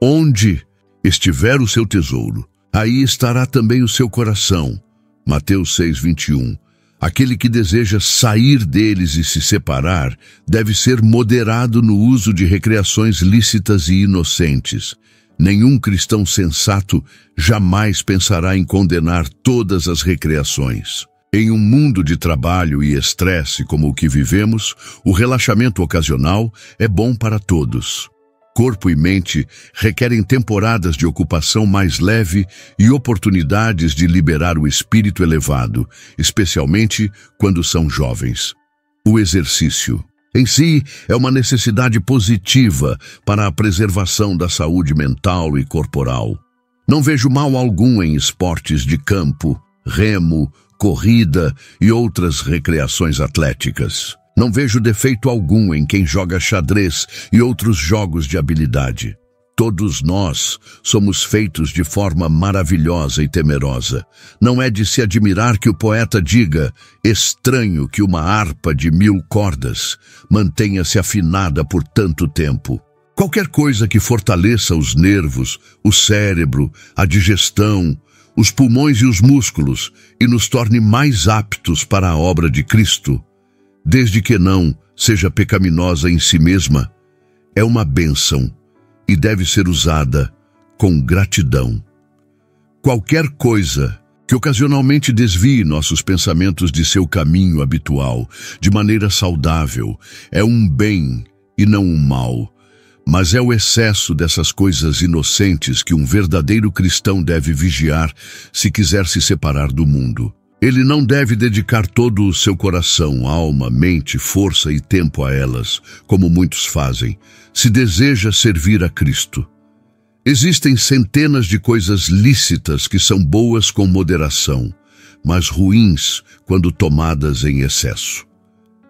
onde estiver o seu tesouro, aí estará também o seu coração. Mateus 6:21. Aquele que deseja sair deles e se separar deve ser moderado no uso de recreações lícitas e inocentes. Nenhum cristão sensato jamais pensará em condenar todas as recreações. Em um mundo de trabalho e estresse como o que vivemos, o relaxamento ocasional é bom para todos. Corpo e mente requerem temporadas de ocupação mais leve e oportunidades de liberar o espírito elevado, especialmente quando são jovens. O exercício, em si, é uma necessidade positiva para a preservação da saúde mental e corporal. Não vejo mal algum em esportes de campo, remo, corrida e outras recreações atléticas. Não vejo defeito algum em quem joga xadrez e outros jogos de habilidade. Todos nós somos feitos de forma maravilhosa e temerosa. Não é de se admirar que o poeta diga: estranho que uma harpa de 1000 cordas mantenha-se afinada por tanto tempo. Qualquer coisa que fortaleça os nervos, o cérebro, a digestão, os pulmões e os músculos e nos torne mais aptos para a obra de Cristo, desde que não seja pecaminosa em si mesma, é uma bênção e deve ser usada com gratidão. Qualquer coisa que ocasionalmente desvie nossos pensamentos de seu caminho habitual, de maneira saudável, é um bem e não um mal, mas é o excesso dessas coisas inocentes que um verdadeiro cristão deve vigiar se quiser se separar do mundo. Ele não deve dedicar todo o seu coração, alma, mente, força e tempo a elas, como muitos fazem, se deseja servir a Cristo. Existem centenas de coisas lícitas que são boas com moderação, mas ruins quando tomadas em excesso.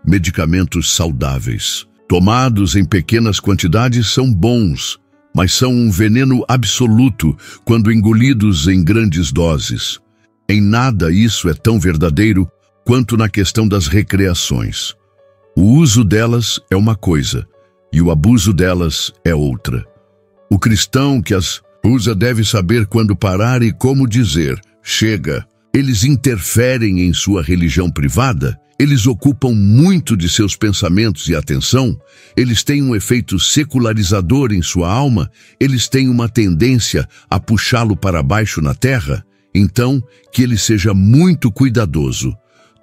Medicamentos saudáveis, tomados em pequenas quantidades, são bons, mas são um veneno absoluto quando engolidos em grandes doses. Em nada isso é tão verdadeiro quanto na questão das recreações. O uso delas é uma coisa e o abuso delas é outra. O cristão que as usa deve saber quando parar e como dizer: chega. Eles interferem em sua religião privada, eles ocupam muito de seus pensamentos e atenção, eles têm um efeito secularizador em sua alma, eles têm uma tendência a puxá-lo para baixo na terra. Então, que ele seja muito cuidadoso.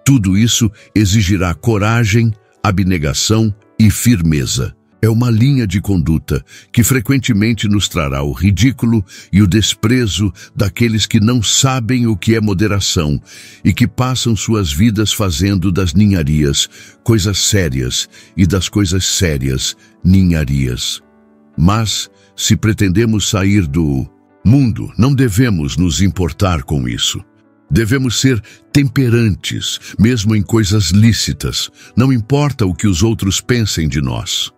Tudo isso exigirá coragem, abnegação e firmeza. É uma linha de conduta que frequentemente nos trará o ridículo e o desprezo daqueles que não sabem o que é moderação e que passam suas vidas fazendo das ninharias coisas sérias e das coisas sérias ninharias. Mas, se pretendemos sair do mundo, não devemos nos importar com isso. Devemos ser temperantes, mesmo em coisas lícitas. Não importa o que os outros pensem de nós.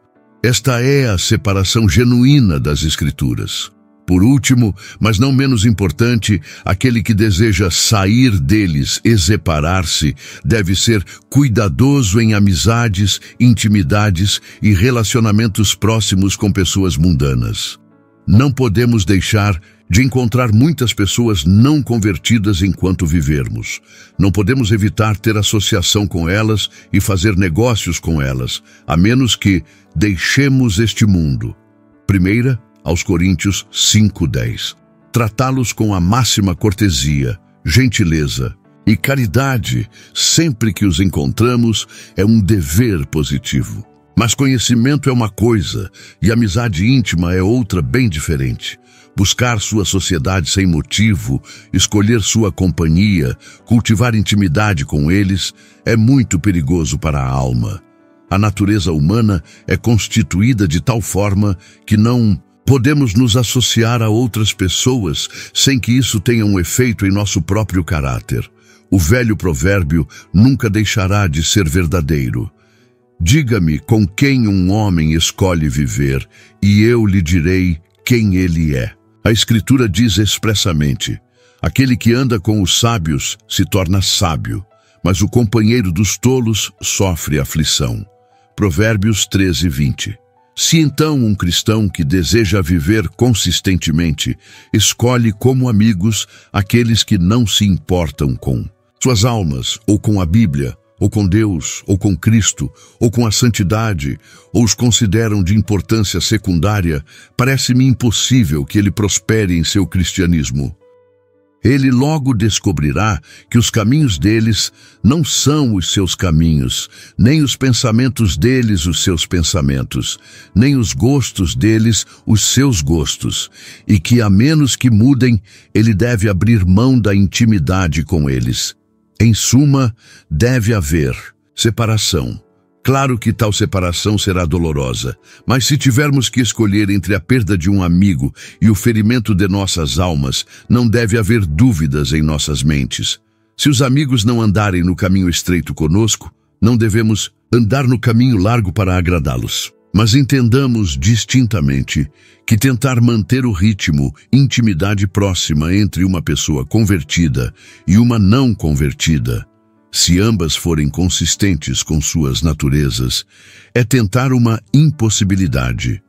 Esta é a separação genuína das Escrituras. Por último, mas não menos importante, aquele que deseja sair deles e separar-se deve ser cuidadoso em amizades, intimidades e relacionamentos próximos com pessoas mundanas. Não podemos deixar de encontrar muitas pessoas não convertidas enquanto vivermos. Não podemos evitar ter associação com elas e fazer negócios com elas, a menos que deixemos este mundo. 1 aos Coríntios 5:10. Tratá-los com a máxima cortesia, gentileza e caridade sempre que os encontramos é um dever positivo. Mas conhecimento é uma coisa e amizade íntima é outra bem diferente. Buscar sua sociedade sem motivo, escolher sua companhia, cultivar intimidade com eles é muito perigoso para a alma. A natureza humana é constituída de tal forma que não podemos nos associar a outras pessoas sem que isso tenha um efeito em nosso próprio caráter. O velho provérbio nunca deixará de ser verdadeiro. Diga-me com quem um homem escolhe viver, e eu lhe direi quem ele é. A Escritura diz expressamente: aquele que anda com os sábios se torna sábio, mas o companheiro dos tolos sofre aflição. Provérbios 13:20. Se então um cristão que deseja viver consistentemente escolhe como amigos aqueles que não se importam com Suas almas, ou com a Bíblia, ou com Deus, ou com Cristo, ou com a santidade, ou os consideram de importância secundária, parece-me impossível que ele prospere em seu cristianismo. Ele logo descobrirá que os caminhos deles não são os seus caminhos, nem os pensamentos deles os seus pensamentos, nem os gostos deles os seus gostos, e que, a menos que mudem, ele deve abrir mão da intimidade com eles. Em suma, deve haver separação. Claro que tal separação será dolorosa, mas se tivermos que escolher entre a perda de um amigo e o ferimento de nossas almas, não deve haver dúvidas em nossas mentes. Se os amigos não andarem no caminho estreito conosco, não devemos andar no caminho largo para agradá-los. Mas entendamos distintamente que tentar manter o ritmo, intimidade próxima entre uma pessoa convertida e uma não convertida, se ambas forem consistentes com suas naturezas, é tentar uma impossibilidade.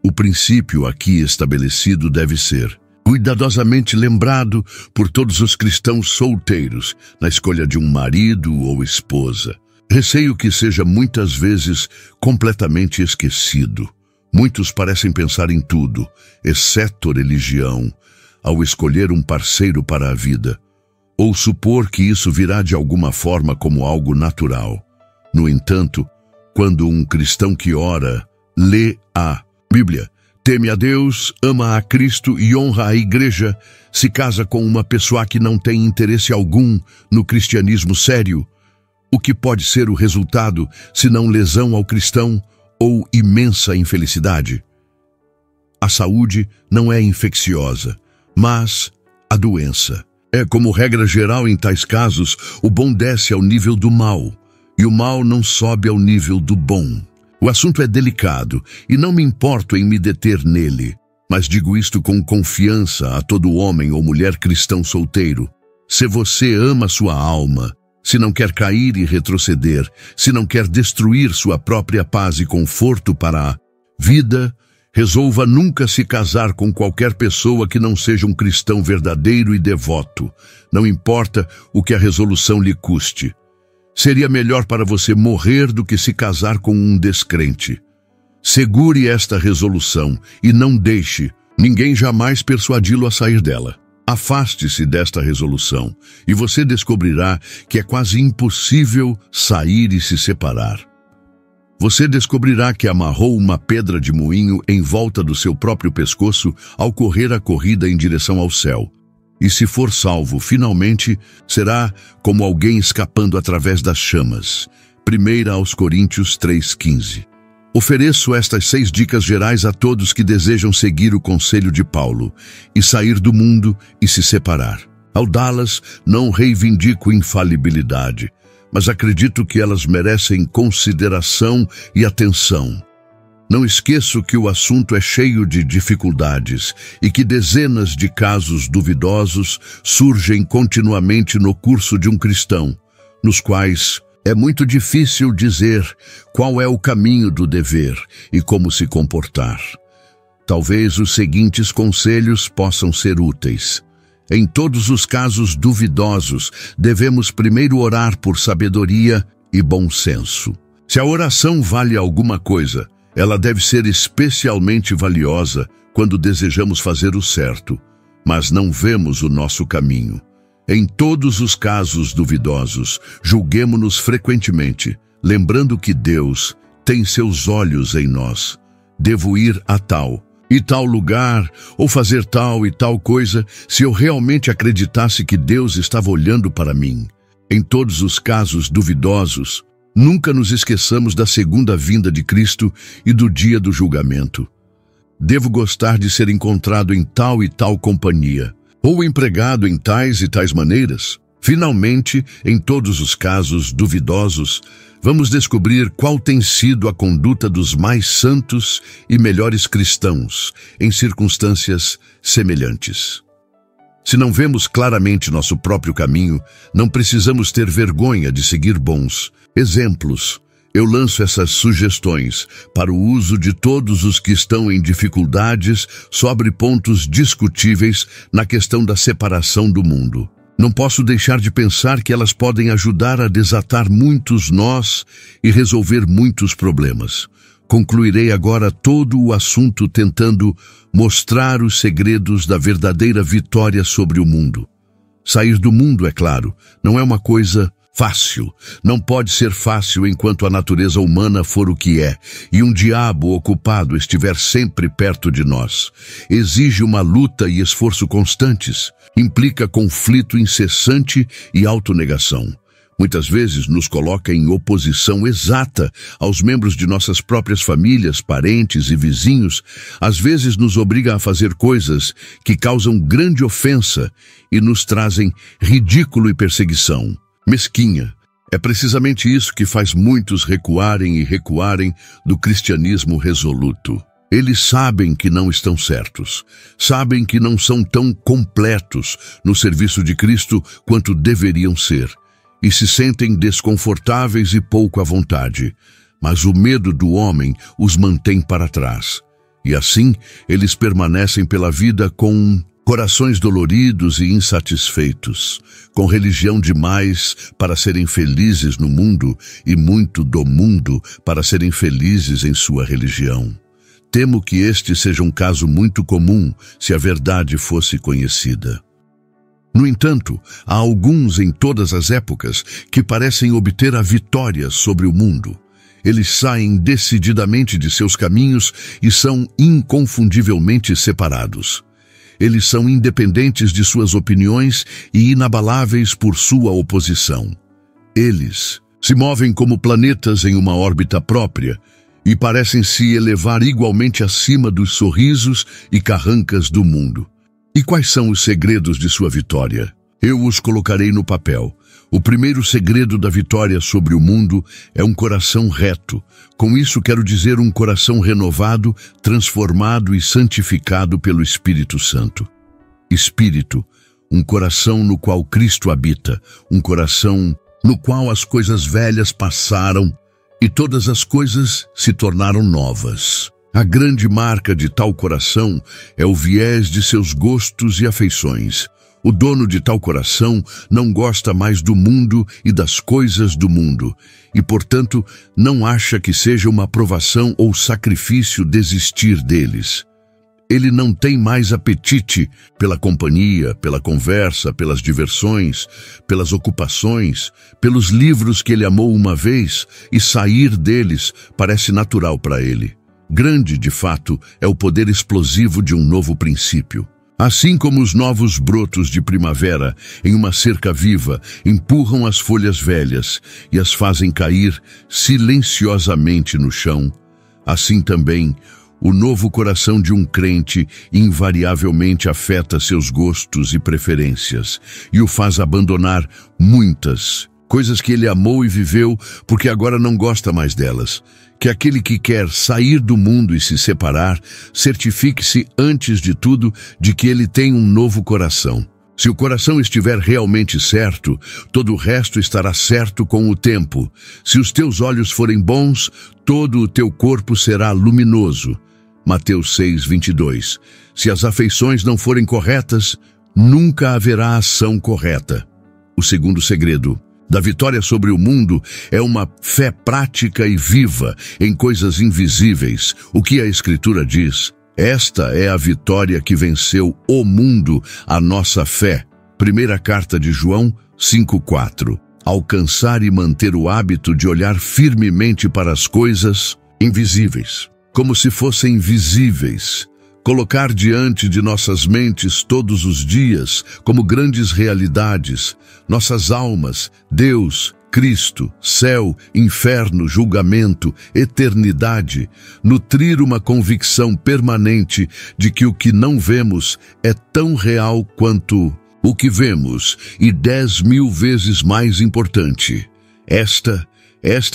O princípio aqui estabelecido deve ser cuidadosamente lembrado por todos os cristãos solteiros na escolha de um marido ou esposa. Receio que seja muitas vezes completamente esquecido. Muitos parecem pensar em tudo, exceto religião, ao escolher um parceiro para a vida, ou supor que isso virá de alguma forma como algo natural. No entanto, quando um cristão que ora, lê a Bíblia, teme a Deus, ama a Cristo e honra a Igreja, se casa com uma pessoa que não tem interesse algum no cristianismo sério, o que pode ser o resultado, se não lesão ao cristão ou imensa infelicidade? A saúde não é infecciosa, mas a doença. É como regra geral em tais casos, o bom desce ao nível do mal, e o mal não sobe ao nível do bom. O assunto é delicado, e não me importo em me deter nele, mas digo isto com confiança a todo homem ou mulher cristão solteiro. Se você ama sua alma, se não quer cair e retroceder, se não quer destruir sua própria paz e conforto para a vida, resolva nunca se casar com qualquer pessoa que não seja um cristão verdadeiro e devoto, não importa o que a resolução lhe custe. Seria melhor para você morrer do que se casar com um descrente. Segure esta resolução e não deixe ninguém jamais persuadi-lo a sair dela. Afaste-se desta resolução e você descobrirá que é quase impossível sair e se separar. Você descobrirá que amarrou uma pedra de moinho em volta do seu próprio pescoço ao correr a corrida em direção ao céu. E se for salvo, finalmente, será como alguém escapando através das chamas. 1 Coríntios 3,15. Ofereço estas 6 dicas gerais a todos que desejam seguir o conselho de Paulo e sair do mundo e se separar. Ao dá-las, não reivindico infalibilidade, mas acredito que elas merecem consideração e atenção. Não esqueço que o assunto é cheio de dificuldades e que dezenas de casos duvidosos surgem continuamente no curso de um cristão, nos quais é muito difícil dizer qual é o caminho do dever e como se comportar. Talvez os seguintes conselhos possam ser úteis. Em todos os casos duvidosos, devemos primeiro orar por sabedoria e bom senso. Se a oração vale alguma coisa, ela deve ser especialmente valiosa quando desejamos fazer o certo, mas não vemos o nosso caminho. Em todos os casos duvidosos, julguemo-nos frequentemente, lembrando que Deus tem seus olhos em nós. Devo ir a tal e tal lugar, ou fazer tal e tal coisa, se eu realmente acreditasse que Deus estava olhando para mim. Em todos os casos duvidosos, nunca nos esqueçamos da segunda vinda de Cristo e do dia do julgamento. Devo gostar de ser encontrado em tal e tal companhia, ou empregado em tais e tais maneiras. Finalmente, em todos os casos duvidosos, vamos descobrir qual tem sido a conduta dos mais santos e melhores cristãos em circunstâncias semelhantes. Se não vemos claramente nosso próprio caminho, não precisamos ter vergonha de seguir bons exemplos. Eu lanço essas sugestões para o uso de todos os que estão em dificuldades sobre pontos discutíveis na questão da separação do mundo. Não posso deixar de pensar que elas podem ajudar a desatar muitos nós e resolver muitos problemas. Concluirei agora todo o assunto tentando mostrar os segredos da verdadeira vitória sobre o mundo. Sair do mundo, é claro, não é uma coisa fácil. Não pode ser fácil enquanto a natureza humana for o que é e um diabo ocupado estiver sempre perto de nós. Exige uma luta e esforço constantes. Implica conflito incessante e autonegação. Muitas vezes nos coloca em oposição exata aos membros de nossas próprias famílias, parentes e vizinhos. Às vezes nos obriga a fazer coisas que causam grande ofensa e nos trazem ridículo e perseguição. Mesquinha. É precisamente isso que faz muitos recuarem do cristianismo resoluto. Eles sabem que não estão certos, sabem que não são tão completos no serviço de Cristo quanto deveriam ser, e se sentem desconfortáveis e pouco à vontade, mas o medo do homem os mantém para trás. E assim, eles permanecem pela vida com corações doloridos e insatisfeitos, com religião demais para serem felizes no mundo e muito do mundo para serem felizes em sua religião. Temo que este seja um caso muito comum se a verdade fosse conhecida. No entanto, há alguns em todas as épocas que parecem obter a vitória sobre o mundo. Eles saem decididamente de seus caminhos e são inconfundivelmente separados. Eles são independentes de suas opiniões e inabaláveis por sua oposição. Eles se movem como planetas em uma órbita própria e parecem se elevar igualmente acima dos sorrisos e carrancas do mundo. E quais são os segredos de sua vitória? Eu os colocarei no papel. O primeiro segredo da vitória sobre o mundo é um coração reto. Com isso quero dizer um coração renovado, transformado e santificado pelo Espírito Santo. Espírito, um coração no qual Cristo habita, um coração no qual as coisas velhas passaram e todas as coisas se tornaram novas. A grande marca de tal coração é o viés de seus gostos e afeições. O dono de tal coração não gosta mais do mundo e das coisas do mundo, e, portanto, não acha que seja uma provação ou sacrifício desistir deles. Ele não tem mais apetite pela companhia, pela conversa, pelas diversões, pelas ocupações, pelos livros que ele amou uma vez, e sair deles parece natural para ele. Grande, de fato, é o poder explosivo de um novo princípio. Assim como os novos brotos de primavera, em uma cerca viva, empurram as folhas velhas e as fazem cair silenciosamente no chão, assim também o novo coração de um crente invariavelmente afeta seus gostos e preferências e o faz abandonar muitas coisas que ele amou e viveu porque agora não gosta mais delas. Que aquele que quer sair do mundo e se separar, certifique-se antes de tudo de que ele tem um novo coração. Se o coração estiver realmente certo, todo o resto estará certo com o tempo. Se os teus olhos forem bons, todo o teu corpo será luminoso. Mateus 6:22. Se as afeições não forem corretas, nunca haverá ação correta. O segundo segredo da vitória sobre o mundo é uma fé prática e viva em coisas invisíveis. O que a Escritura diz? Esta é a vitória que venceu o mundo, a nossa fé. Primeira carta de João 5:4. Alcançar e manter o hábito de olhar firmemente para as coisas invisíveis, como se fossem visíveis. Colocar diante de nossas mentes todos os dias, como grandes realidades, nossas almas, Deus, Cristo, céu, inferno, julgamento, eternidade, nutrir uma convicção permanente de que o que não vemos é tão real quanto o que vemos e 10.000 vezes mais importante. Esta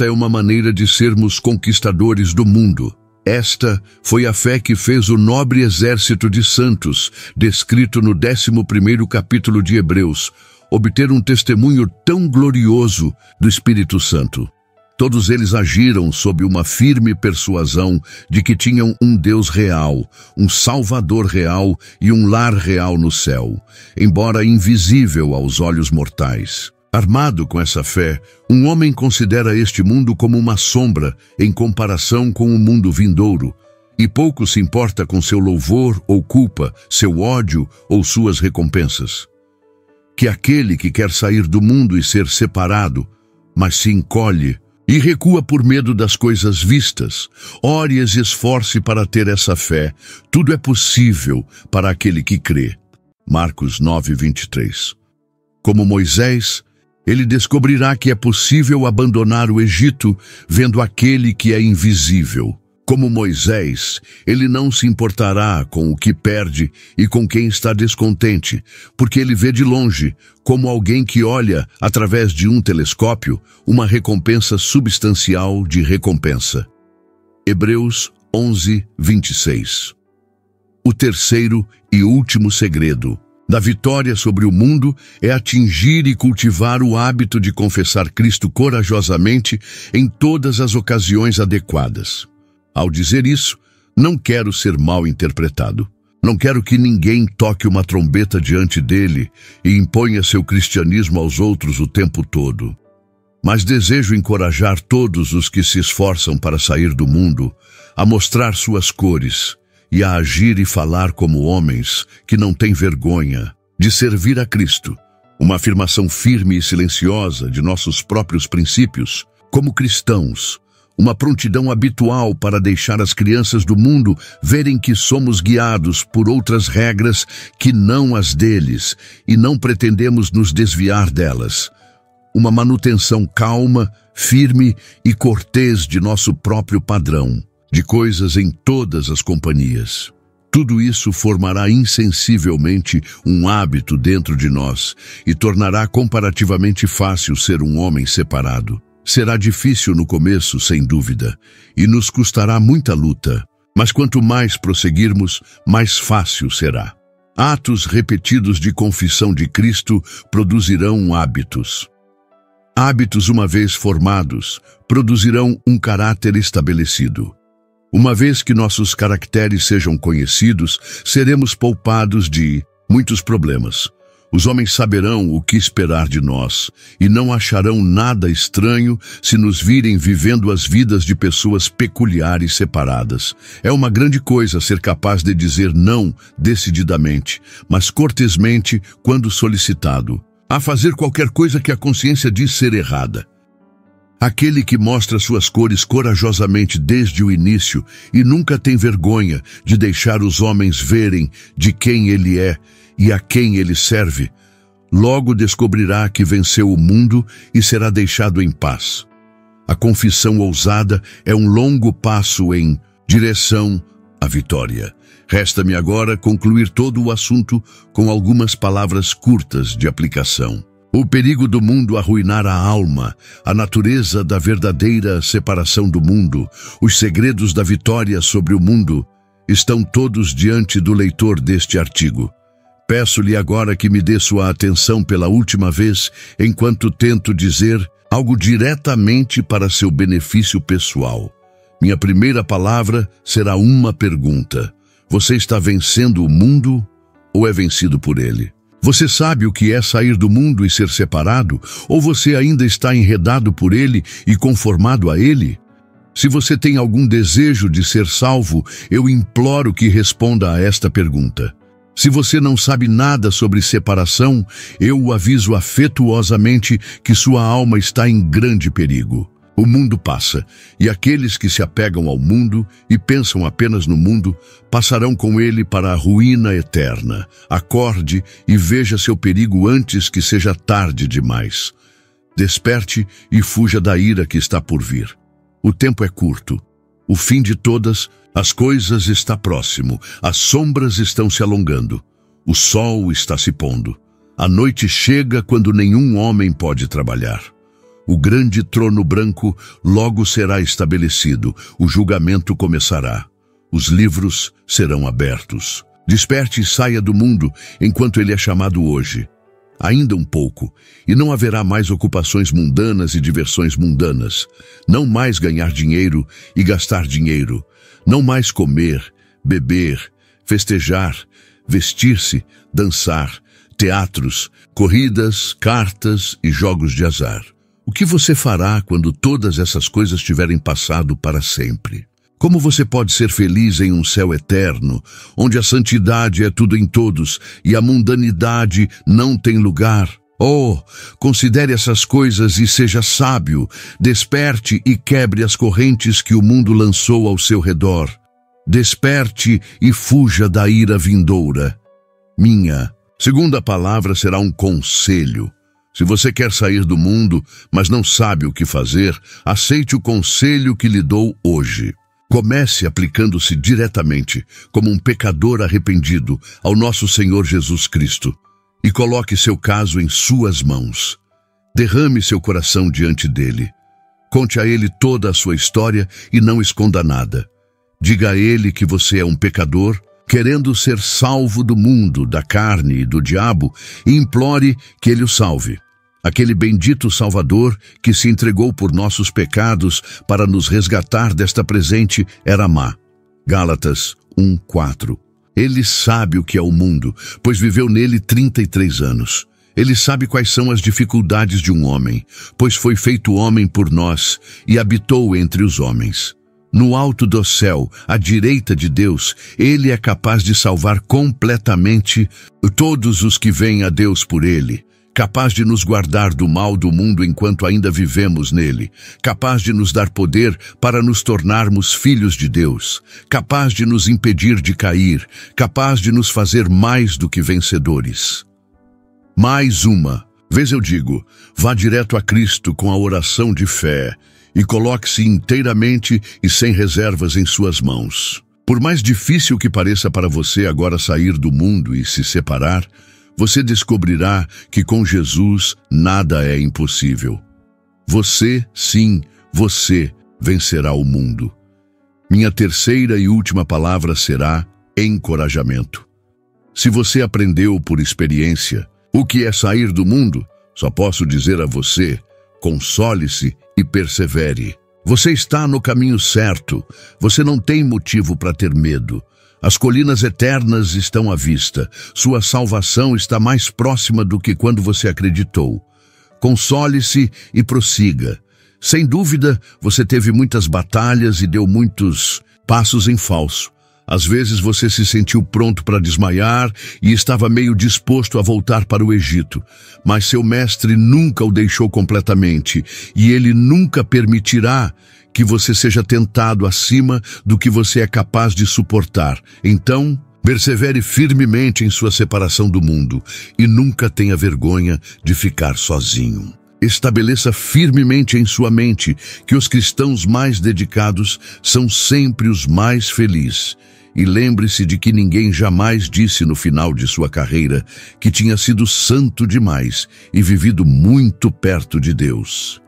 é uma maneira de sermos conquistadores do mundo. Esta foi a fé que fez o nobre exército de santos, descrito no 11º capítulo de Hebreus, obter um testemunho tão glorioso do Espírito Santo. Todos eles agiram sob uma firme persuasão de que tinham um Deus real, um Salvador real e um lar real no céu, embora invisível aos olhos mortais. Armado com essa fé, um homem considera este mundo como uma sombra em comparação com o mundo vindouro, e pouco se importa com seu louvor ou culpa, seu ódio ou suas recompensas. Que aquele que quer sair do mundo e ser separado, mas se encolhe e recua por medo das coisas vistas, ore e se esforce para ter essa fé. Tudo é possível para aquele que crê. Marcos 9:23. Como Moisés, ele descobrirá que é possível abandonar o Egito vendo aquele que é invisível. Como Moisés, ele não se importará com o que perde e com quem está descontente, porque ele vê de longe, como alguém que olha, através de um telescópio, uma recompensa substancial de recompensa. Hebreus 11:26. O terceiro e último segredo da vitória sobre o mundo é atingir e cultivar o hábito de confessar Cristo corajosamente em todas as ocasiões adequadas. Ao dizer isso, não quero ser mal interpretado. Não quero que ninguém toque uma trombeta diante dele e imponha seu cristianismo aos outros o tempo todo. Mas desejo encorajar todos os que se esforçam para sair do mundo a mostrar suas cores e a agir e falar como homens que não têm vergonha de servir a Cristo. Uma afirmação firme e silenciosa de nossos próprios princípios como cristãos. Uma prontidão habitual para deixar as crianças do mundo verem que somos guiados por outras regras que não as deles e não pretendemos nos desviar delas. Uma manutenção calma, firme e cortês de nosso próprio padrão, de coisas em todas as companhias. Tudo isso formará insensivelmente um hábito dentro de nós e tornará comparativamente fácil ser um homem separado. Será difícil no começo, sem dúvida, e nos custará muita luta, mas quanto mais prosseguirmos, mais fácil será. Atos repetidos de confissão de Cristo produzirão hábitos. Hábitos, uma vez formados, produzirão um caráter estabelecido. Uma vez que nossos caracteres sejam conhecidos, seremos poupados de muitos problemas. Os homens saberão o que esperar de nós e não acharão nada estranho se nos virem vivendo as vidas de pessoas peculiares separadas. É uma grande coisa ser capaz de dizer não decididamente, mas cortesmente quando solicitado, a fazer qualquer coisa que a consciência diz ser errada. Aquele que mostra suas cores corajosamente desde o início e nunca tem vergonha de deixar os homens verem de quem ele é e a quem ele serve, logo descobrirá que venceu o mundo e será deixado em paz. A confissão ousada é um longo passo em direção à vitória. Resta-me agora concluir todo o assunto com algumas palavras curtas de aplicação. O perigo do mundo arruinar a alma, a natureza da verdadeira separação do mundo, os segredos da vitória sobre o mundo, estão todos diante do leitor deste artigo. Peço-lhe agora que me dê sua atenção pela última vez, enquanto tento dizer algo diretamente para seu benefício pessoal. Minha primeira palavra será uma pergunta. Você está vencendo o mundo ou é vencido por ele? Você sabe o que é sair do mundo e ser separado, ou você ainda está enredado por ele e conformado a ele? Se você tem algum desejo de ser salvo, eu imploro que responda a esta pergunta. Se você não sabe nada sobre separação, eu o aviso afetuosamente que sua alma está em grande perigo. O mundo passa, e aqueles que se apegam ao mundo e pensam apenas no mundo, passarão com ele para a ruína eterna. Acorde e veja seu perigo antes que seja tarde demais. Desperte e fuja da ira que está por vir. O tempo é curto. O fim de todas as coisas está próximo. As sombras estão se alongando. O sol está se pondo. A noite chega quando nenhum homem pode trabalhar. O grande trono branco logo será estabelecido. O julgamento começará. Os livros serão abertos. Desperte e saia do mundo enquanto ele é chamado hoje. ainda um pouco, e não haverá mais ocupações mundanas e diversões mundanas, não mais ganhar dinheiro e gastar dinheiro, não mais comer, beber, festejar, vestir-se, dançar, teatros, corridas, cartas e jogos de azar. O que você fará quando todas essas coisas tiverem passado para sempre? Como você pode ser feliz em um céu eterno, onde a santidade é tudo em todos e a mundanidade não tem lugar? Oh, considere essas coisas e seja sábio, desperte e quebre as correntes que o mundo lançou ao seu redor. Desperte e fuja da ira vindoura. Minha segunda palavra será um conselho. Se você quer sair do mundo, mas não sabe o que fazer, aceite o conselho que lhe dou hoje. Comece aplicando-se diretamente, como um pecador arrependido, ao nosso Senhor Jesus Cristo, e coloque seu caso em suas mãos. Derrame seu coração diante dele. Conte a ele toda a sua história e não esconda nada. Diga a ele que você é um pecador, querendo ser salvo do mundo, da carne e do diabo, e implore que ele o salve. Aquele bendito Salvador que se entregou por nossos pecados para nos resgatar desta presente era má. Gálatas 1:4. Ele sabe o que é o mundo, pois viveu nele 33 anos. Ele sabe quais são as dificuldades de um homem, pois foi feito homem por nós e habitou entre os homens. No alto do céu, à direita de Deus, ele é capaz de salvar completamente todos os que vêm a Deus por ele. Capaz de nos guardar do mal do mundo enquanto ainda vivemos nele, capaz de nos dar poder para nos tornarmos filhos de Deus, capaz de nos impedir de cair, capaz de nos fazer mais do que vencedores. Mais uma vez eu digo, vá direto a Cristo com a oração de fé e coloque-se inteiramente e sem reservas em suas mãos. Por mais difícil que pareça para você agora sair do mundo e se separar, você descobrirá que com Jesus nada é impossível. Você, sim, você vencerá o mundo. Minha terceira e última palavra será encorajamento. Se você aprendeu por experiência o que é sair do mundo, só posso dizer a você, console-se e persevere. Você está no caminho certo, você não tem motivo para ter medo. As colinas eternas estão à vista. Sua salvação está mais próxima do que quando você acreditou. Console-se e prossiga. Sem dúvida, você teve muitas batalhas e deu muitos passos em falso. Às vezes você se sentiu pronto para desmaiar e estava meio disposto a voltar para o Egito. Mas seu mestre nunca o deixou completamente e ele nunca permitirá que você seja tentado acima do que você é capaz de suportar. Então, persevere firmemente em sua separação do mundo e nunca tenha vergonha de ficar sozinho. Estabeleça firmemente em sua mente que os cristãos mais dedicados são sempre os mais felizes. E lembre-se de que ninguém jamais disse no final de sua carreira que tinha sido santo demais e vivido muito perto de Deus.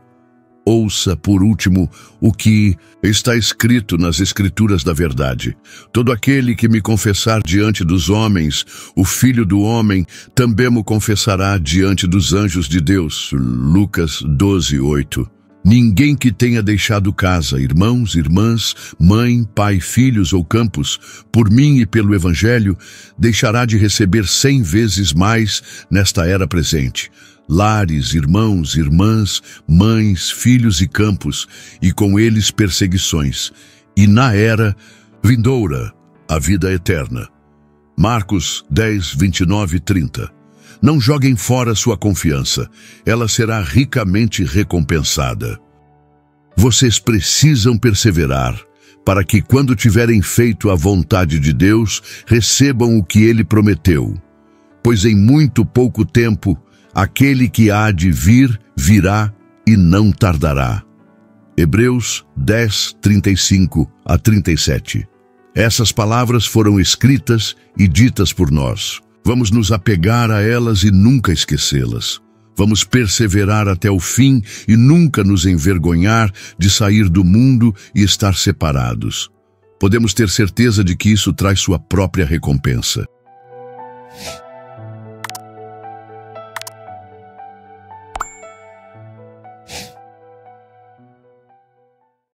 Ouça, por último, o que está escrito nas Escrituras da verdade. Todo aquele que me confessar diante dos homens, o Filho do Homem também me confessará diante dos anjos de Deus. Lucas 12:8. Ninguém que tenha deixado casa, irmãos, irmãs, mãe, pai, filhos ou campos, por mim e pelo Evangelho, deixará de receber 100 vezes mais nesta era presente. Lares, irmãos, irmãs, mães, filhos e campos, e com eles perseguições, e na era vindoura, a vida eterna. Marcos 10, 29 e 30. Não joguem fora sua confiança, ela será ricamente recompensada. Vocês precisam perseverar, para que quando tiverem feito a vontade de Deus, recebam o que Ele prometeu. Pois em muito pouco tempo, aquele que há de vir, virá e não tardará. Hebreus 10, 35 a 37. Essas palavras foram escritas e ditas por nós. Vamos nos apegar a elas e nunca esquecê-las. Vamos perseverar até o fim e nunca nos envergonhar de sair do mundo e estar separados. Podemos ter certeza de que isso traz sua própria recompensa.